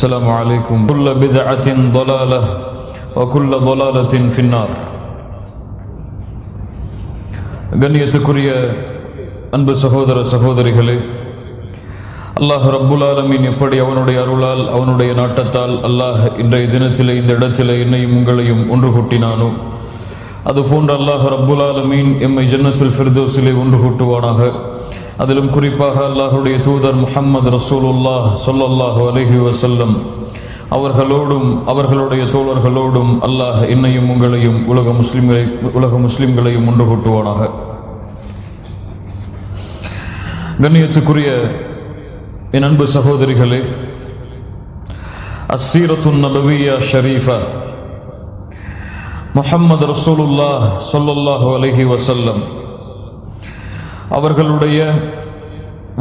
السلام عليكم. كل بدعة ضلالة وكل ضلالة في النار. கண்ணியத்துக்குரிய அன்பு சகோதர சகோதரிகளே, அல்லாஹ் ரப்புல் ஆலமீன் எப்படி அவனுடைய அருளால் அவனுடைய நாட்டத்தால் அல்லாஹ் இன்றைய தினத்திலே இந்த இடத்திலே என்னையும் உங்களையும் ஒன்று கூட்டினானோ, அதுபோன்று அல்லாஹ் ரப்புல் ஆலமீன் எம்மை ஜன்னத்துல் ஃபிர்தௌஸிலே ஒன்று கூட்டுவானாக. அதிலும் குறிப்பாக அல்லாஹுடைய தூதர் முஹம்மது ரசூலுல்லாஹ் ஸல்லல்லாஹு அலைஹி வஸல்லம் அவர்களோடும் அவர்களுடைய தோழர்களோடும் அல்லாஹ் என்னையும் உங்களையும் உலக முஸ்லிம்களையும் ஒன்று கூட்டுவானாக. கண்ணியத்துக்குரிய என் அன்பு சகோதரிகளே, அஸ்ஸீரத்துன் நபவிய்யா ஷரீஃபா முஹம்மது ரசூலுல்லாஹ் ஸல்லல்லாஹு அலைஹி வஸல்லம் அவர்களுடைய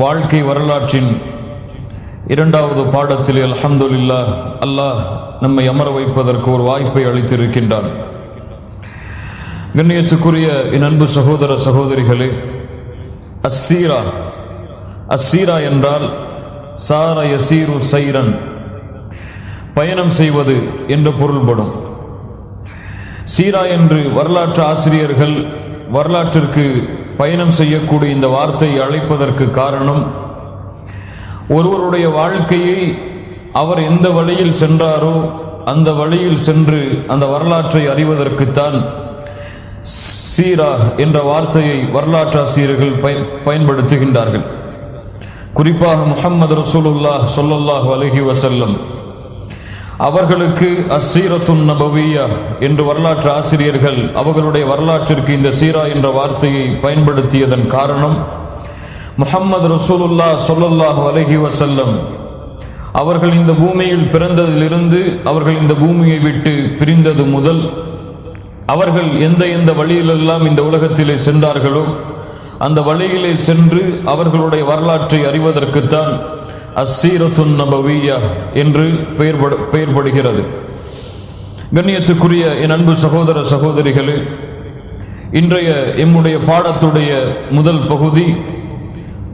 வாழ்க்கை வரலாற்றின் இரண்டாவது பாடத்திலே அல்ஹம்துலில்லாஹ் அல்லாஹ் நம்மை அமர வைப்பதற்கு ஒரு வாய்ப்பை அளித்திருக்கின்றான். கண்ணியத்துக்குரிய என் அன்பு சகோதர சகோதரிகளே, அஸ்ஸீரா என்றால் சார யசீரு சைரன், பயணம் செய்வது என்று பொருள்படும். சீரா என்று வரலாற்று ஆசிரியர்கள் வரலாற்றிற்கு பயணம் செய்யக்கூடிய இந்த வார்த்தையை அழைப்பதற்கு காரணம், ஒருவருடைய வாழ்க்கையை அவர் எந்த வழியில் சென்றாரோ அந்த வழியில் சென்று அந்த வரலாற்றை அறிவதற்குத்தான் சீரா என்ற வார்த்தையை வரலாற்று ஆசிரியர்கள் பயன்படுத்துகின்றார்கள். குறிப்பாக முஹம்மது ரசூலுல்லாஹ் ஸல்லல்லாஹு அலைஹி வஸல்லம் அவர்களுக்கு அஸ்ஸீரத்துன் நபவிய்யா என்று வரலாற்று ஆசிரியர்கள் அவர்களுடைய வரலாற்றிற்கு இந்த சீரா என்ற வார்த்தையை பயன்படுத்தியதன் காரணம், முஹம்மது ரசூலுல்லாஹ் ஸல்லல்லாஹு அலைஹி வஸல்லம் அவர்கள் இந்த பூமியில் பிறந்ததிலிருந்து அவர்கள் இந்த பூமியை விட்டு பிரிந்தது முதல் அவர்கள் எந்த வழியிலெல்லாம் இந்த உலகத்திலே சென்றார்களோ அந்த வழியிலே சென்று அவர்களுடைய வரலாற்றை அறிவதற்குத்தான் அஸ்ஸீரத்துன் நபவிய்யா என்று பெயர்படுகிறது. கண்ணியத்துக்குரிய என் அன்பு சகோதர சகோதரிகளே, இன்றைய எம்முடைய பாடத்துடைய முதல் பகுதி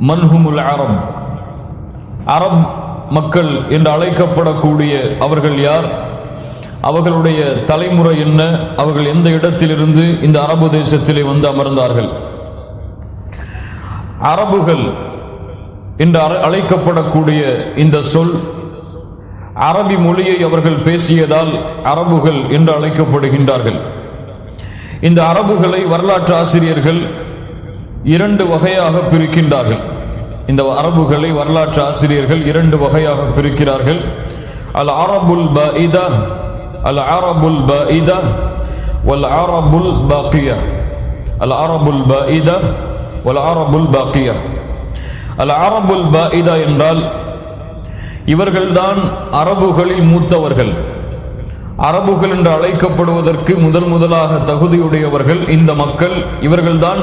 மன்ஹுமுல் அரப். அரப் மக்கள் என்று அழைக்கப்படக்கூடிய அவர்கள் யார், அவர்களுடைய தலைமுறை என்ன, அவர்கள் எந்த இடத்திலிருந்து இந்த அரபு தேசத்திலே வந்து அமர்ந்தார்கள். அரபுகள் என்று அழைக்கப்படக்கூடிய இந்த சொல் அரபி மொழியை அவர்கள் பேசியதால் அரபுகள் என்று அழைக்கப்படுகின்றார்கள். இந்த அரபுகளை வரலாற்று ஆசிரியர்கள் இரண்டு வகையாக பிரிக்கின்றார்கள். இந்த அரபுகளை வரலாற்று ஆசிரியர்கள் இரண்டு வகையாக பிரிக்கிறார்கள். அல் அரபுல் பாஇதா, அல் அரபுல் பாஇதா வல் அரபுல் பாக்கியா. அல் அரபுல் பாஇதா வல் அரபுல் பாக்கியா. அல் அரபுல் பாஇதா என்றால் இவர்கள்தான் அரபுகளில் மூத்தவர்கள். அரபுகள் என்று அழைக்கப்படுவதற்கு முதலாக தகுதியுடையவர்கள் இந்த மக்கள். இவர்கள்தான்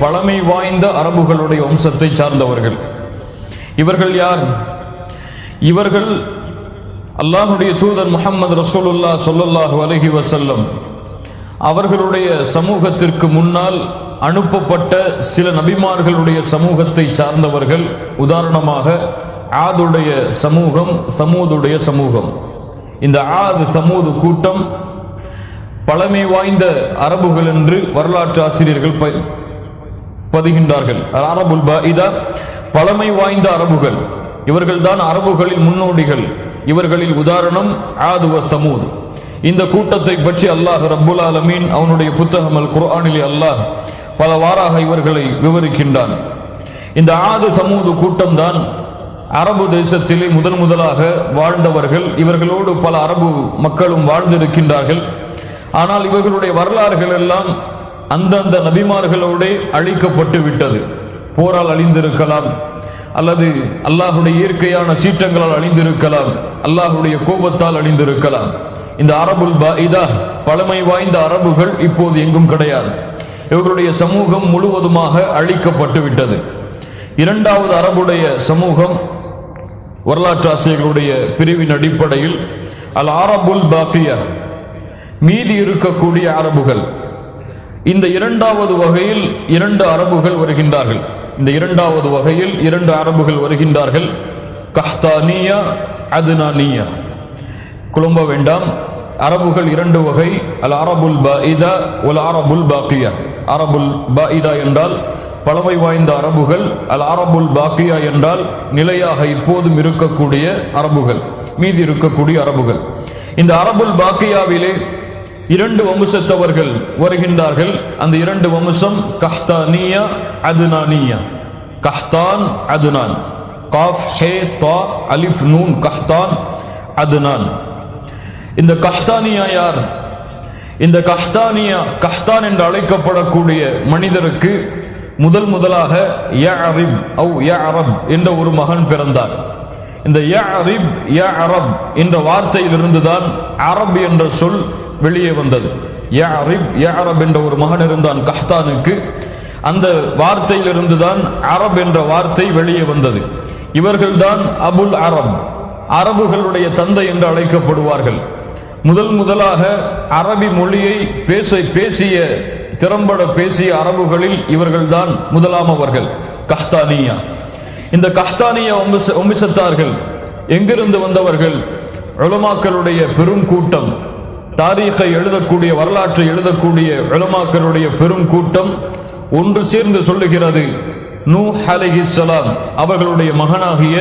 பழமை வாய்ந்த அரபுகளுடைய வம்சத்தை சார்ந்தவர்கள். இவர்கள் யார்? இவர்கள் அல்லாஹ்வுடைய தூதர் முஹம்மது ரசூலுல்லாஹ் ஸல்லல்லாஹு அலைஹி வஸல்லம் அவர்களுடைய சமூகத்திற்கு முன்னால் அனுப்பப்பட்ட சில நபிமார்களுடைய சமூகத்தை சார்ந்தவர்கள். உதாரணமாக ஆதுடைய சமூகம், சமூதுடைய சமூகம். இந்த ஆது சமூது கூட்டம் பழமை வாய்ந்த அரபுகள் என்று வரலாற்று ஆசிரியர்கள் பதிகின்றார்கள். அரபுல் பாஇதா, பழமை வாய்ந்த அரபுகள். இவர்கள்தான் அரபுகளின் முன்னோடிகள். இவர்களில் உதாரணம் ஆது வ சமூத். இந்த கூட்டத்தை பற்றி அல்லாஹ் ரப்புல் ஆலமீன் அவனுடைய புத்தகம் அல் குர்ஆனிலே அல்லாஹ் பலவாறாக இவர்களை விவரிக்கின்றான். இந்த ஆது சமூது கூட்டம்தான் அரபு தேசத்திலே முதலாக வாழ்ந்தவர்கள். இவர்களோடு பல அரபு மக்களும் வாழ்ந்திருக்கின்றார்கள். ஆனால் இவர்களுடைய வரலாறுகள் எல்லாம் அந்தந்த நபிமார்களோடு அழிக்கப்பட்டு விட்டது. போரால் அழிந்திருக்கலாம், அல்லது அல்லாஹுடைய இயற்கையான சீற்றங்களால் அழிந்திருக்கலாம், அல்லாஹுடைய கோபத்தால் அழிந்திருக்கலாம். இந்த அரபுல் பாஇதா, பழமை வாய்ந்த அரபுகள் இப்போது எங்கும் கிடையாது. இவர்களுடைய சமூகம் முழுவதுமாக அழிக்கப்பட்டு விட்டது. இரண்டாவது அரபுடைய சமூகம் வரலாற்று ஆசிரியர்களுடைய பிரிவின் அடிப்படையில் அல் அரபுல் பாக்கியா, மீதி இருக்கக்கூடிய அரபுகள். இந்த இரண்டாவது வகையில் இரண்டு அரபுகள் வருகின்றார்கள். இந்த இரண்டாவது வகையில் இரண்டு அரபுகள் வருகின்றார்கள். கஹ்தானியா, அதுனானியா. குழம்ப வேண்டாம். அரபுகள் இரண்டு வகை, அல் அரபுல் பாஇதா வல் அரபுல் பாக்கியா. அரபுல் பாஇதா என்றால் பழமை வாய்ந்த அரபுகள், அல் அரபுல் பாக்கியா என்றால் நிலையாக இப்போதும் இருக்கக்கூடிய அரபுகள், மீதி இருக்கக்கூடிய அரபுகள். இந்த அரபுல் பாக்கியாவிலே இரண்டு வம்சத்தவர்கள் வருகின்றார்கள். அந்த இரண்டு வம்சம் கஹ்தானியா அதுனானியா. கஹ்தான் அதுனான், காஃப் ஹே தா அலிஃப் நூன், கஹ்தான் அதுனான். இந்த கஹ்தானியா யார்? இந்த கஹ்தானியா, கஹ்தான் என்று அழைக்கப்படக்கூடிய மனிதருக்கு முதலாக யஅரிப் அவு யஅரப் என்ற ஒரு மகன் பிறந்தார். இந்த யஅரிப் யஅரப் என்ற வார்த்தையிலிருந்துதான் அரப் என்ற சொல் வெளியே வந்தது. யஅரிப் யஅரப் என்ற ஒரு மகன் இருந்தான் கஹ்தானுக்கு. அந்த வார்த்தையிலிருந்துதான் அரப் என்ற வார்த்தை வெளியே வந்தது. இவர்கள்தான் அபுல் அரப், அரபுகளுடைய தந்தை என்று அழைக்கப்படுவார்கள். முதலாக அரபி மொழியை பேசிய திறம்பட பேசிய அரபுகளில் இவர்கள்தான் முதலாமவர்கள், கஹ்தானியா. இந்த கஹ்தானியா வம்சத்தார்கள் எங்கிருந்து வந்தவர்கள்? உலமாக்களுடைய பெரும் கூட்டம், தாரீகை எழுதக்கூடிய, வரலாற்றை எழுதக்கூடிய உலமாக்களுடைய பெரும் கூட்டம் ஒன்று சேர்ந்து சொல்லுகிறது, நூஹ் அலைஹிஸ்ஸலாம் அவர்களுடைய மகனாகிய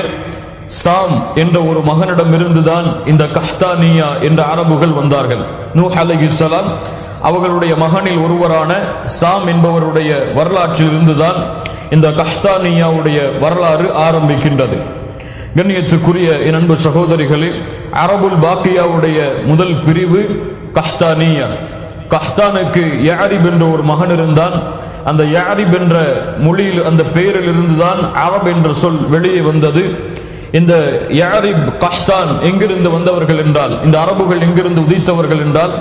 சாம் என்ற ஒரு மகனிடம் இருந்துதான் இந்த கஹ்தானியா என்ற அரபுகள் வந்தார்கள். நூஹ் அலைஹிஸ்ஸலாம் அவர்களுடைய மகனில் ஒருவரான சாம் என்பவருடைய வரலாற்றில் இருந்துதான் இந்த கஹ்தானியாவுடைய வரலாறு ஆரம்பிக்கின்றது. கண்ணியத்துக்குரிய என் அன்பு சகோதரிகளே, அரபுல் பாக்கியாவுடைய முதல் பிரிவு கஹ்தானியா. கஹ்தானுக்கு யஅரிப் என்ற ஒரு மகன் இருந்தான். அந்த யஅரிப் என்ற மொழியில், அந்த பெயரில் இருந்துதான் அரப் என்ற சொல் வெளியே வந்தது. இந்த யஅரிப் கஹ்தான் எங்கிருந்து வந்தவர்கள் என்றால், இந்த அரபுகள் எங்கிருந்து உதித்தவர்கள் என்றால்,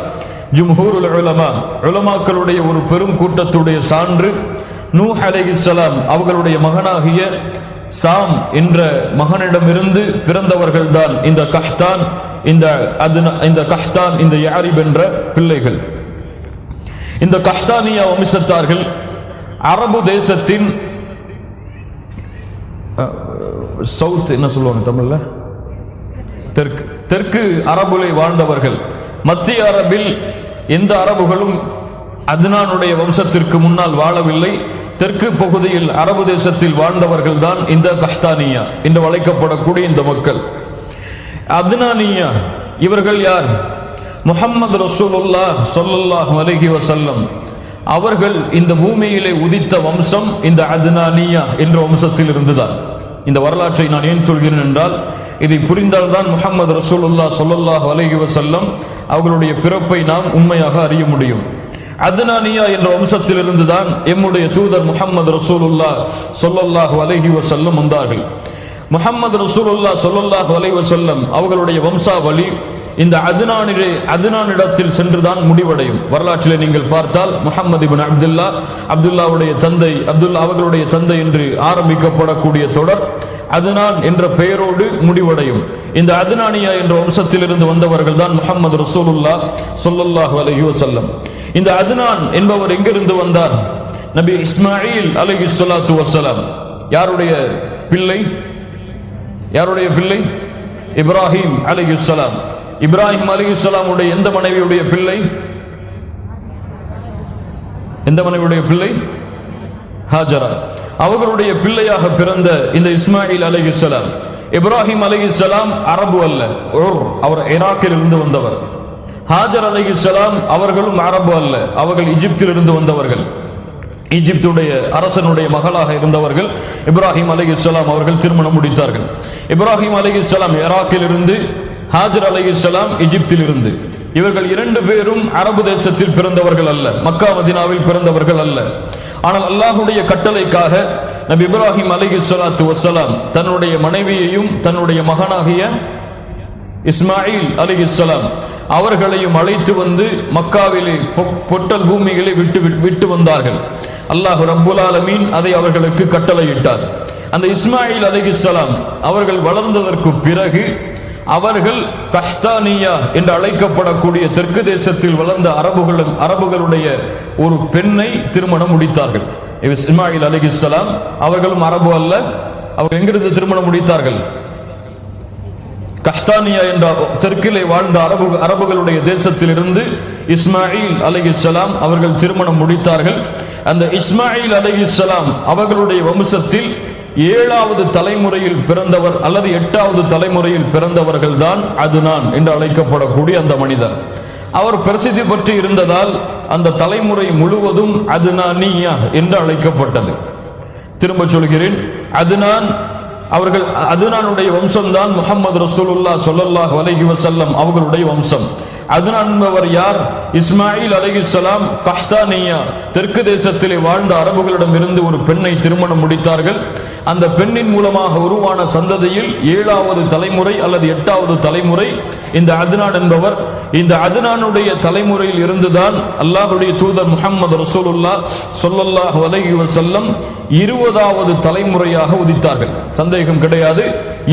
ஜும்ஹூருல் உலமா, உலமாக்களுடைய ஒரு பெரும் கூட்டத்துடைய சான்று, நூஹ் அலைஹிஸ்ஸலாம் அவர்களுடைய மகனாகிய சாம் என்ற மகனிடமிருந்து பிறந்தவர்கள் தான் இந்த கஹ்தான், இந்த கஹ்தான், இந்த யஅரிப் என்ற பிள்ளைகள். இந்த கஹ்தானியா வம்சத்தார்கள் அரபு தேசத்தின் சவுத், என்ன சொல்லுவாங்க தமிழ்ல, தெற்கு அரபுலை வாழ்ந்தவர்கள். மத்திய அரபில் எந்த அரபுகளும் அத்னானுடைய வம்சத்திற்கு முன்னால் வாழவில்லை. தெற்கு பகுதியில் அரபு தேசத்தில் வாழ்ந்தவர்கள் தான் இந்த கஹ்தானியா என்று அழைக்கப்படக்கூடிய இந்த மக்கள். அத்னானியா இவர்கள் யார்? முஹம்மது ரசூலுல்லாஹ் ஸல்லல்லாஹு அலைஹி வஸல்லம் அவர்கள் இந்த பூமியிலே உதித்த வம்சம் இந்த அத்னானியா என்ற வம்சத்தில் இருந்துதான். இந்த வரலாற்றை நான் ஏன் சொல்கிறேன் என்றால், இதை புரிந்தால்தான் முஹம்மது ரசூலுல்லாஹ் ஸல்லல்லாஹு அலைஹி வஸல்லம் அவர்களுடைய பிறப்பை நாம் உண்மையாக அறிய முடியும். அத்னானியா என்ற வம்சத்தில் இருந்துதான் எம்முடைய தூதர் முஹம்மது ரசூலுல்லாஹ் ஸல்லல்லாஹு அலைஹி வஸல்லம் வந்தார்கள். முஹம்மது ரசூலுல்லாஹ் ஸல்லல்லாஹு அலைஹி வஸல்லம் அவர்களுடைய வம்சாவளி இந்த அத்னானிடத்தில் சென்றுதான் முடிவடையும். வரலாற்றிலே நீங்கள் பார்த்தால் முஹம்மது இப்னு அப்துல்லாவுடைய தந்தை, அவர்களுடைய தந்தை என்று ஆரம்பிக்கப்படக்கூடிய தொடர் அத்னான் என்ற பெயரோடு முடிவடையும். இந்த அத்னானியா என்ற வம்சத்தில் இருந்து வந்தவர்கள் தான் முஹம்மது ரசூலுல்லாஹ் ஸல்லல்லாஹு அலைஹி வஸல்லம். இந்த அத்னான் என்பவர் எங்கிருந்து வந்தார்? நபி இஸ்மாயில் அலைஹிஸ்ஸலாத்து வஸ்ஸலாம் யாருடைய பிள்ளை? இப்ராஹிம் அலைஹிஸ்ஸலாம். இப்ராஹிம் அலைஹிஸ்ஸலாமுடைய எந்த மனைவியுடைய பிள்ளை? ஹாஜரா. அவர்களுடைய பிள்ளையாக பிறந்த இந்த இஸ்மாயில் அலைஹிஸ்ஸலாம், இப்ராஹிம் அலைஹிஸ்ஸலாம் அரபு அல்ல, அவர் ஈராக்கில் இருந்து வந்தவர். ஹாஜர் அலைஹிஸ்ஸலாம் அவர்களும் அரபு அல்ல, அவர்கள் எகிப்தில் இருந்து வந்தவர்கள். எகிப்துடைய அரசனுடைய மகளாக இருந்தவர்கள் இப்ராஹிம் அலைஹிஸ்ஸலாம் அவர்கள் திருமணம் முடித்தார்கள். இப்ராஹிம் அலைஹிஸ்ஸலாம் ஈராக்கில் இருந்து, ஹாஜர் அலைஹிஸ்ஸலாம் எகிப்தில் இருந்து. இவர்கள் இரண்டு பேரும் அரபு தேசத்தில் பிறந்தவர்கள் அல்ல, மக்கா மதீனாவில் பிறந்தவர்கள் அல்ல. ஆனால் அல்லாஹ்வுடைய கட்டளைக்காக நபி இப்ராஹிம் அலைஹிஸ்ஸலாத்து வஸ்ஸலாம் தன்னுடைய மனைவியையும் தன்னுடைய மகனாகிய இஸ்மாயில் அலைஹிஸ்ஸலாம் அவர்களையும் அழைத்து வந்து மக்காவிலே பொட்டல் பூமிகளை விட்டு வந்தார்கள். அல்லாஹ் ரப்புல் ஆலமீன் அதை அவர்களுக்கு கட்டளையிட்டார். அந்த இஸ்மாயில் அலைஹிஸ்ஸலாம் அவர்கள் வளர்ந்ததற்கு பிறகு அவர்கள் கஹ்தானியா என்று அழைக்கப்படக்கூடிய தெற்கு தேசத்தில் வளர்ந்த அரபுகளுடைய ஒரு பெண்ணை திருமணம் முடித்தார்கள். இஸ்மாயில் அலைஹிஸ்ஸலாம் அவர்களும் அரபு அல்ல. அவர்கள் எங்கிருந்து திருமணம் முடித்தார்கள்? கஹ்தானியா என்ற தெற்கிலே வாழ்ந்த அரபுகளுடைய தேசத்திலிருந்து இஸ்மாயில் அலைஹிஸ்ஸலாம் அவர்கள் திருமணம் முடித்தார்கள். அந்த இஸ்மாயில் அலைஹிஸ்ஸலாம் அவர்களுடைய வம்சத்தில் 7வது தலைமுறையில் பிறந்தவர் அல்லது 8வது தலைமுறையில் பிறந்தவர்கள் தான் அதுனான் என்று அழைக்கப்படக்கூடிய அந்த மனிதர். அவர் பிரசித்தி பெற்று இருந்ததால் அந்த தலைமுறை முழுவதும் அதுனானியா என்று அழைக்கப்பட்டது. திரும்ப சொல்கிறேன், அவர்கள் அதுனானுடைய வம்சம்தான் முஹம்மது ரசூலுல்லாஹ் ஸல்லல்லாஹு அலைஹி வஸல்லம் அவர்களுடைய வம்சம். அதுனான் என்பவர் யார்? இஸ்மாயில் அலைஹிஸ்ஸலாம் கஹ்தானியா தெற்கு தேசத்திலே வாழ்ந்த அரபுகளிடம் இருந்து ஒரு பெண்ணை திருமணம் முடித்தார்கள். அந்த பெண்ணின் மூலமாக உருவான சந்ததியில் 7வது தலைமுறை அல்லது 8வது தலைமுறை இந்த அதுனான் என்பவர். இந்த அதுனானுடைய தலைமுறையில் இருந்துதான் அல்லாஹ்வுடைய தூதர் முஹம்மது ரசூலுல்லாஹ் ஸல்லல்லாஹு அலைஹி வஸல்லம் 20வது தலைமுறையாக உதித்தார்கள். சந்தேகம் கிடையாது,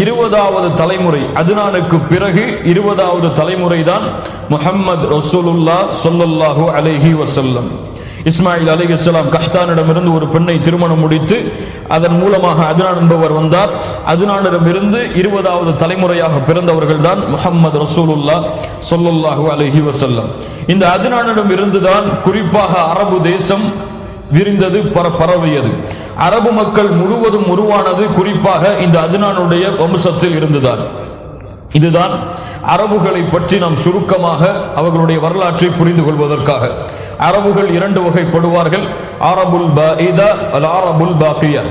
20வது தலைமுறை அதுனானுக்கு பிறகு 20வது தலைமுறை தான் முஹம்மது ரசூலுல்லாஹ் ஸல்லல்லாஹு அலைஹி வஸல்லம். இஸ்மாயில் அலைஹிஸ்ஸலாம் கஹ்தானிடமிருந்து ஒரு பெண்ணை திருமணம் முடித்து அதன் மூலமாக அதுனான் என்பவர் வந்தார். அதுனானிடமிருந்து 20வது தலைமுறையாக பிறந்தவர்கள் தான் முஹம்மது ரசூலுல்லாஹ் ஸல்லல்லாஹு அலைஹி வஸல்லம். இந்த அதுனானிடம் இருந்துதான் குறிப்பாக அரபு தேசம் விரிந்தது, பரவியது. அரபு மக்கள் முழுவதும் உருவானது குறிப்பாக இந்த அதுனானுடைய வம்சத்தில் இருந்துதான். இதுதான் அரபுகளை பற்றி நாம் சுருக்கமாக அவர்களுடைய வரலாற்றை புரிந்து கொள்வதற்காக. அரபுகள் 2 வகைப்படுவார்கள், அரபுல் பாஇதா அல் அரபுல் பாக்கியா.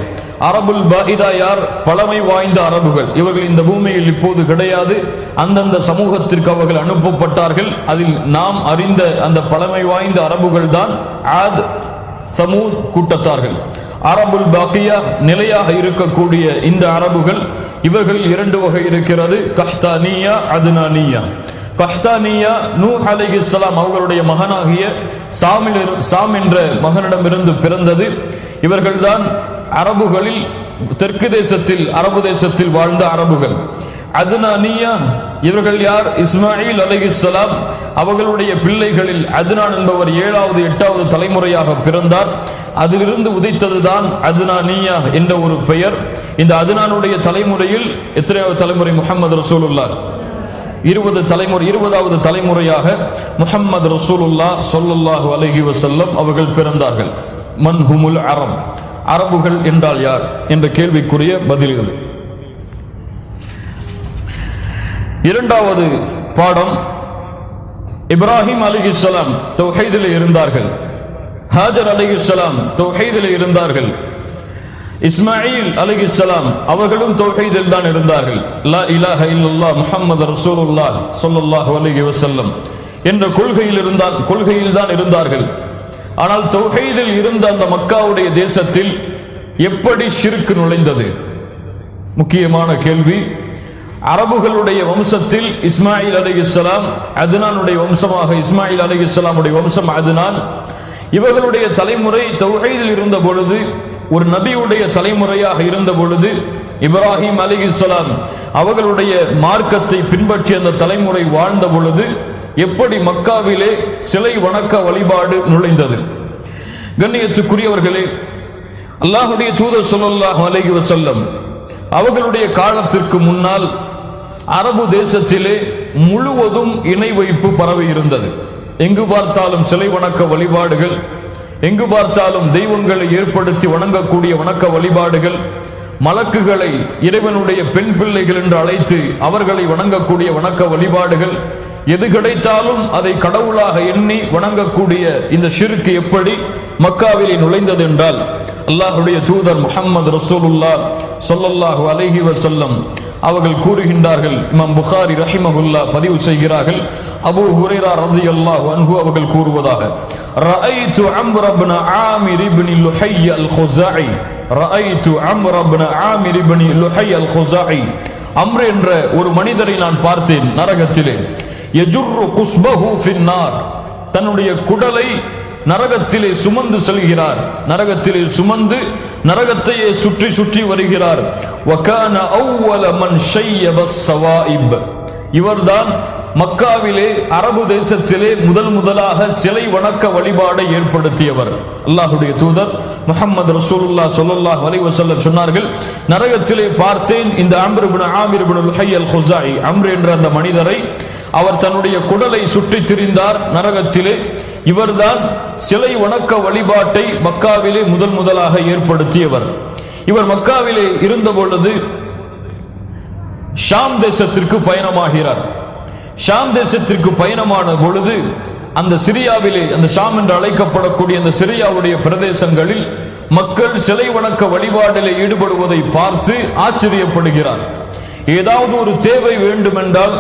அரபுல் பாஇதா யார்? பழமை வாய்ந்த அரபுகள். இவர்கள் இந்த பூமியில் இப்போது கிடையாது. அந்தந்த சமூகத்திற்கு அவர்கள் அனுப்பப்பட்டார்கள். அதில் நாம் அறிந்த அந்த பழமை வாய்ந்த அரபுகள் தான் ஆத் சமூத் கூட்டத்தார்கள். அரபுல் பாக்கியா நிலையாக இருக்கக்கூடிய இந்த அரபுகள், இவர்கள் 2 வகை இருக்கிறது, கஹ்தானியா அதுனானியா. கஹ்தானியா நூஹ் அலைஹிஸ்ஸலாம் அவர்களுடைய மகனாகிய சாம் என்ற மகனிடமிருந்து பிறந்தது. இவர்கள்தான் அரபுகளில் தெற்கு தேசத்தில் அரபு தேசத்தில் வாழ்ந்த அரபுகள். அதுனானியா இவர்கள் யார்? இஸ்மாயில் அலைஹிஸ்ஸலாம் அவர்களுடைய பிள்ளைகளில் அதுனான் என்பவர் 7வது 8வது தலைமுறையாக பிறந்தார். அதிலிருந்து உதித்ததுதான் அதுனானியா என்ற ஒரு பெயர். இந்த அதுனானுடைய தலைமுறையில் எத்தனையாவது தலைமுறை? முஹம்மது ரசூலுல்லாஹ் 20வது தலைமுறையாக முஹம்மது ரசூலுல்லாஹ் ஸல்லல்லாஹு அலைஹி வஸல்லம் அவர்கள் பிறந்தார்கள். மன்ஹுமுல் அரப், அரபுகள் என்றால் யார் என்ற கேள்விக்குரிய பதில்கள். 2வது பாடம், இப்ராஹிம் அலைஹிஸ்ஸலாம் தௌஹீதிலே இருந்தார்கள். ஹாஜர் அலைஹிஸ்ஸலாம் தௌஹீதிலே இருந்தார்கள். இஸ்மாயில் அலைஹிஸ்ஸலாம் அவர்களும் தௌஹீதில் தான் இருந்தார்கள். லா இலாஹ இல்லல்லாஹ் முஹம்மது ரசூலுல்லாஹ் ஸல்லல்லாஹு அலைஹி வஸல்லம் என்ற கொள்கையில் தான் இருந்தார்கள். ஆனால் தௌஹீதில் இருந்த அந்த மக்காவுடைய தேசத்தில் எப்படி ஷிர்க் நுழைந்தது? முக்கியமான கேள்வி. அரபுகளுடைய வம்சத்தில் இஸ்மாயில் அலைஹிஸ்ஸலாம் அதுனானுடைய வம்சமாக, இஸ்மாயில் அலைஹிஸ்ஸலாமுடைய வம்சம் அதுனான். இவர்களுடைய தலைமுறை தௌஹீதில் இருந்த பொழுது, ஒரு நபியுடைய தலைமுறையாக இருந்த பொழுது, இப்ராஹிம் அலைஹிஸ்ஸலாம் அவர்களுடைய மார்க்கத்தை பின்பற்றிய அந்த தலைமுறை வாழ்ந்த பொழுது எப்படி மக்காவிலே சிலை வணக்க வழிபாடு நுழைந்தது? கண்ணியத்துக்குரியவர்களே, அல்லாஹ்வுடைய தூதர் ஸல்லல்லாஹு அலைஹி வஸல்லம் அவர்களுடைய காலத்திற்கு முன்னால் அரபு தேசத்திலே முழுவதும் இணை வைப்பு பரவி இருந்தது. எங்கு பார்த்தாலும் சிலை வணக்க வழிபாடுகள், எங்கு பார்த்தாலும் தெய்வங்களை ஏற்படுத்தி வணங்கக்கூடிய வணக்க வழிபாடுகள், மலக்குகளை இறைவனுடைய பெண் பிள்ளைகள் என்று அழைத்து அவர்களை வணங்கக்கூடிய வணக்க வழிபாடுகள், எது கிடைத்தாலும் அதை கடவுளாக எண்ணி வணங்கக்கூடிய இந்த ஷிர்க் எப்படி மக்காவிலே நுழைந்தது என்றால், அல்லாஹ்வுடைய தூதர் முஹம்மது ரசூலுல்லாஹ் ஸல்லல்லாஹு அலைஹி வஸல்லம் அவர்கள் கூறுகின்றார்கள். இமாம் புகாரி ரஹிமஹுல்லாஹ் பதிவு செய்கிறார்கள். அபூ ஹுரைரா ரலியல்லாஹு அன்ஹு அவர்கள் கூறுவதாக, ரஅய்து அம்ர் இப்னு ஆமிர் இப்னு லுஹை அல்-குஸாஇ, ரஅய்து அம்ர் இப்னு ஆமிர் இப்னு லுஹை அல்-குஸாஇ, அம்ர் என்ற ஒரு மனிதரை நான் பார்த்தேன் நரகத்திலே. யஜுர்ரு குஸ்பஹு ஃபின்னார், தன்னுடைய குடலை நரகத்திலே சுமந்து செல்கிறார், நரகத்திலே சுமந்து நரகத்தையே சுற்றி சுற்றி வருகிறார். வகான அவ்வல மன் ஷய்யப ஸவாயிப், இவர்தான் மக்காவிலே அரபு தேசத்திலே முதலாக சிலை வணக்க வழிபாடை ஏற்படுத்தியவர். அல்லாஹ்வுடைய தூதர் முஹம்மது ரசூலுல்லாஹ் ஸல்லல்லாஹு அலைஹி வஸல்லம் சொன்னார்கள், நரகத்திலே பார்த்தேன் இந்த அம்ர் இப்னு ஆமிர் இப்னு லுஹை அல்-ஹுஸாஇ, அம்ர் என்ற அந்த மனிதரை. அவர் தன்னுடைய குடலை சுற்றித் திரிந்தார் நரகத்திலே. இவர்தான் சிலை வணக்க வழிபாட்டை மக்காவிலே முதலாக ஏற்படுத்தியவர். இவர் மக்காவிலே இருந்த பொழுது ஷாம் தேசத்திற்கு பயணமாகிறார். ஷாம் தேசத்திற்கு பயணமான பொழுது அந்த சிரியாவிலே, அந்த ஷாம் என்று அழைக்கப்படக்கூடிய அந்த சிரியாவுடைய பிரதேசங்களில் மக்கள் சிலை வணக்க வழிபாட்டிலே ஈடுபடுவதை பார்த்து ஆச்சரியப்படுகிறார். ஏதாவது ஒரு தேவை வேண்டுமென்றால்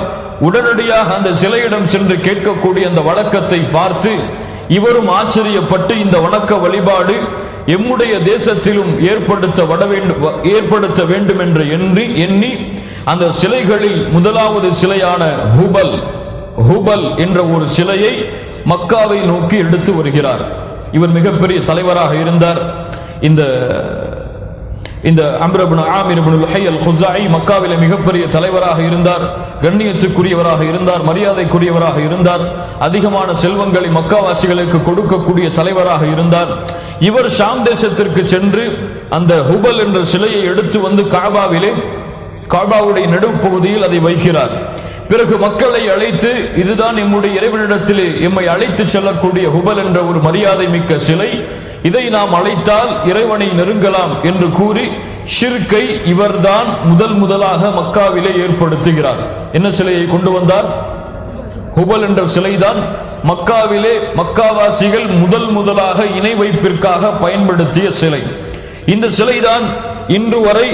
உடனடியாக அந்த சிலையிடம் சென்று கேட்கக்கூடிய அந்த வழக்கத்தை பார்த்து இவரும் ஆச்சரியப்பட்டு இந்த வணக்க வழிபாடு எம்முடைய தேசத்திலும் ஏற்படுத்த வேண்டும் என்று எண்ணி அந்த சிலைகளில் முதலாவது சிலையான ஹுபல் என்ற ஒரு சிலையை மக்காவை நோக்கி எடுத்து வருகிறார். இவர் மிகப்பெரிய தலைவராக இருந்தார். இந்த அம்ர் இப்னு ஆமிர் இப்னு லுஹை அல்-ஹுஸாஇ மக்காவிலே மிகப்பெரிய தலைவராக இருந்தார். கண்ணியத்துக்குரியவராக இருந்தார், மரியாதைக்குரியவராக இருந்தார். அதிகமான செல்வங்களை மக்காவாசிகளுக்கு கொடுக்கக்கூடிய தலைவராக இருந்தார். இவர் ஷாம் தேசத்திற்கு சென்று அந்த ஹுபல் என்ற சிலையை எடுத்து வந்து காபாவுடைய நடுப்பகுதியில் அதை வைக்கிறார். பிறகு மக்களை அழைத்து, இதுதான் எம்முடைய இறைவனிடத்திலே எம்மை அழைத்து செல்லக்கூடிய ஹுபல் என்ற ஒரு மரியாதை மிக்க சிலை, இதை நாம் அழைத்தால் இறைவனை நெருங்கலாம் என்று கூறி ஷிர்கை இவர்தான் முதலாக மக்காவிலே ஏற்படுத்துகிறார். என்ன சிலையை கொண்டு வந்தார்? ஹுபல் என்ற சிலைதான் மக்காவிலே மக்காவாசிகள் முதலாக இணை வைப்பிற்காக பயன்படுத்திய சிலை. இந்த சிலைதான் இன்று வரை